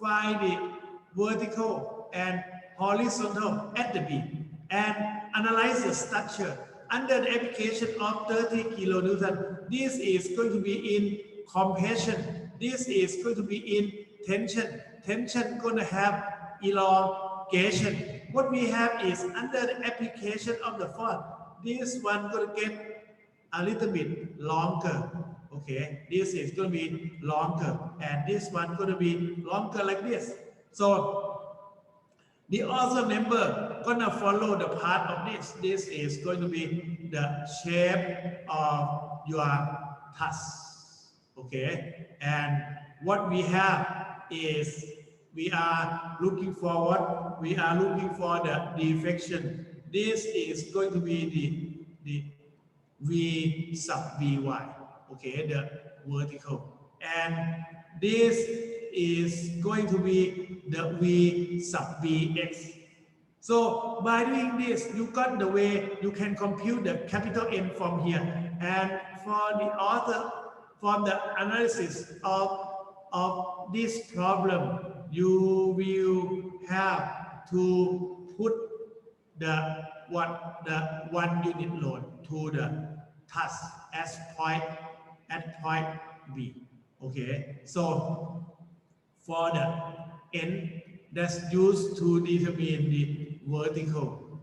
find the vertical and horizontal at the beam and analyze the structure under the application of 30 kilonewton. This is going to be in compression. This is going to be in tension. Tension going to have elongation. What we have is under the application of the force, this one going to get a little bit longer. Okay, this is going to be longer, and this one going to be longer like this. So the other member gonna follow the path of this. This is going to be the shape of your TRUSS. Okay, and what we have is we are looking for what? We are looking for the defection. This is going to be the V sub Vy. Okay, the vertical, and this is going to be the V sub Vx. So by doing this, you got the way you can compute the capital N from here, and for the author, from the analysis of this problem, you will have to put the 1 unit load to the TRUSS as point B. Okay, so for the n that's used to determine the vertical,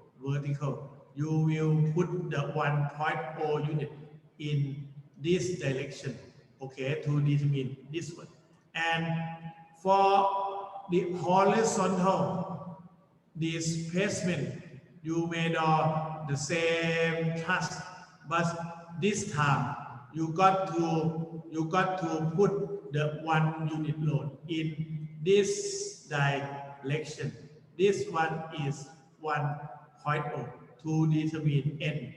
you will put the 1.0 unit in this direction. Okay, to determine this one. And for the horizontal displacement, you may do the same task, but this time you got to put the 1 unit load in this direction. This one is 1.0 to determine n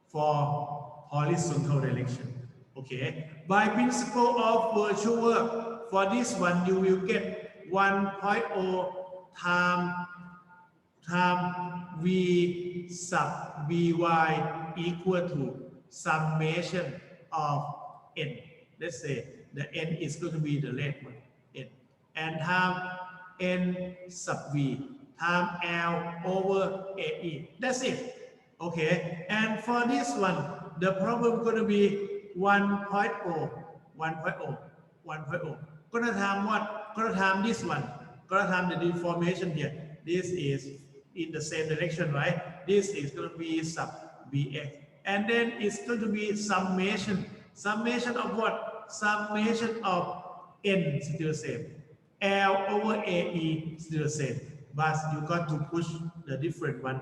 for horizontal direction. Okay, by principle of virtual work, for this one you will get 1.0 time v sub by equal to summation of n. Let's say the n is going to be the red one, n, and time n sub v time L over AE. That's it. Okay, and for this one, the problem going to be 1.0, 1.0, 1.0. Gonna time what? Gonna time this one. Gonna time the deformation here. This is in the same direction, right? This is going to be sub bx, and then it's going to be summation. Summation of what? Summation of n still the same. L over AE still the same, but you got to push the different one,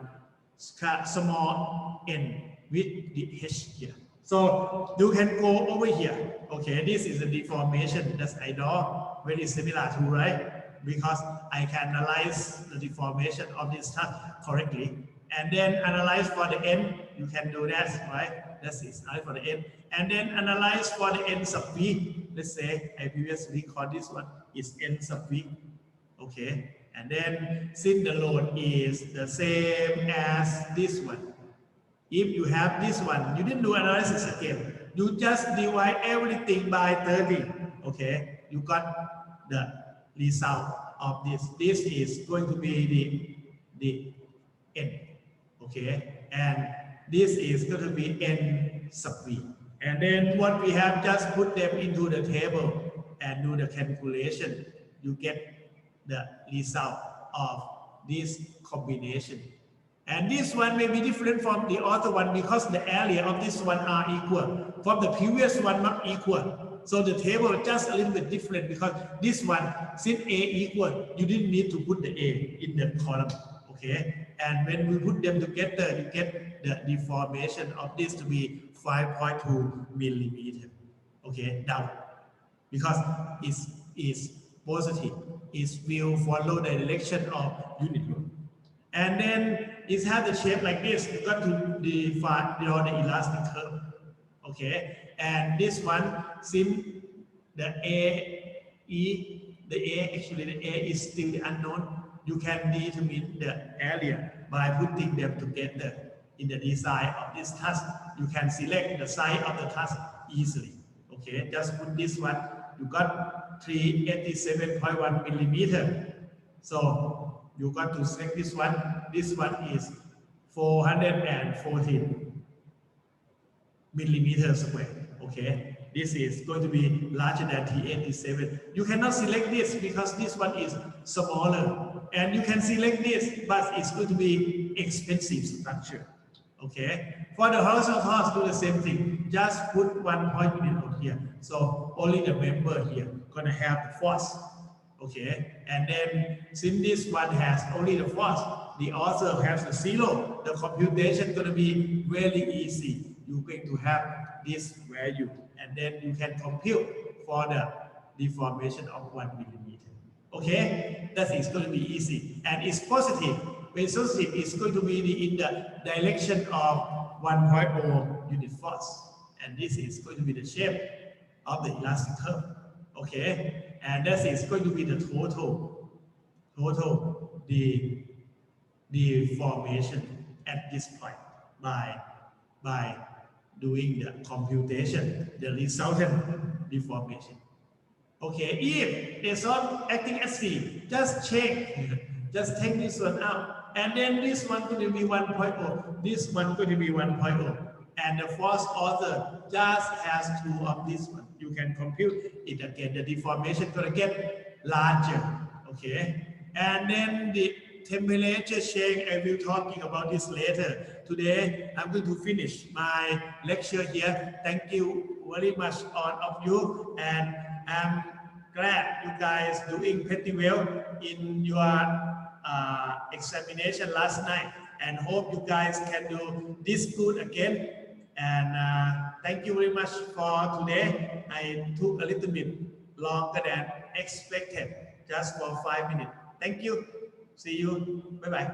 small n with the h here. So you can go over here. Okay, this is a deformation that I draw very similar to, right? Because I can analyze the deformation of this task correctly, and then analyze for the n. You can do that, right? That is analyze for the n, and then analyze for the n sub v. Let's say I previously called this one is n sub v. Okay, and then since the load is the same as this one, if you have this one, you didn't do analysis again. You just divide everything by 30. Okay, you got the result of this. This is going to be the n. Okay, and this is going to be n sub v. And then what we have, just put them into the table and do the calculation. You get the result of this combination. And this one may be different from the other one because the area of this one are equal. From the previous one, not equal. So the table is just a little bit different because this one, since A equal, you didn't need to put the A in the column. Okay. And when we put them together, you get the deformation of this to be 5.2 millimeter. Okay, down. Because it is positive. It will follow the direction of unit load. And then it has the shape like this. You got to draw the elastic curve. Okay, and this one, since the A is still unknown, you can determine the area by putting them together in the design of this task. You can select the size of the task easily. Okay, just put this one. You got 387.1 millimeter. So you got to select this one. This one is 414 millimeters square. Okay, this is going to be larger than T87. You cannot select this because this one is smaller, and you can select this, but it's going to be expensive structure. Okay, for the horizontal task, do the same thing. Just put 1 point unit out here. So only the member here gonna have the force. Okay, and then since this one has only the force, the other has the zero. The computation gonna be very easy. You're going to have this value, and then you can compute for the deformation of 1 millimeter. Okay, that is going to be easy, and it's positive. When it's positive, it's going to be in the direction of 1.0 unit force, and this is going to be the shape of the elastic curve. Okay, and that is going to be the total deformation at this point by doing the computation, the resultant deformation. Okay, if it's not acting as C, just check, just take this one out, and then this one going to be 1.0, this one going to be 1.0, and the force author just has 2 of this one. You can compute it again. The deformation going to get larger. Okay, and then the temperature change, I will talking about this later. Today, I'm going to finish my lecture here. Thank you very much all of you, and I'm glad you guys doing pretty well in your examination last night, and hope you guys can do this good again. And thank you very much for today. I took a little bit longer than expected, just for 5 minutes. Thank you. See you. Bye-bye.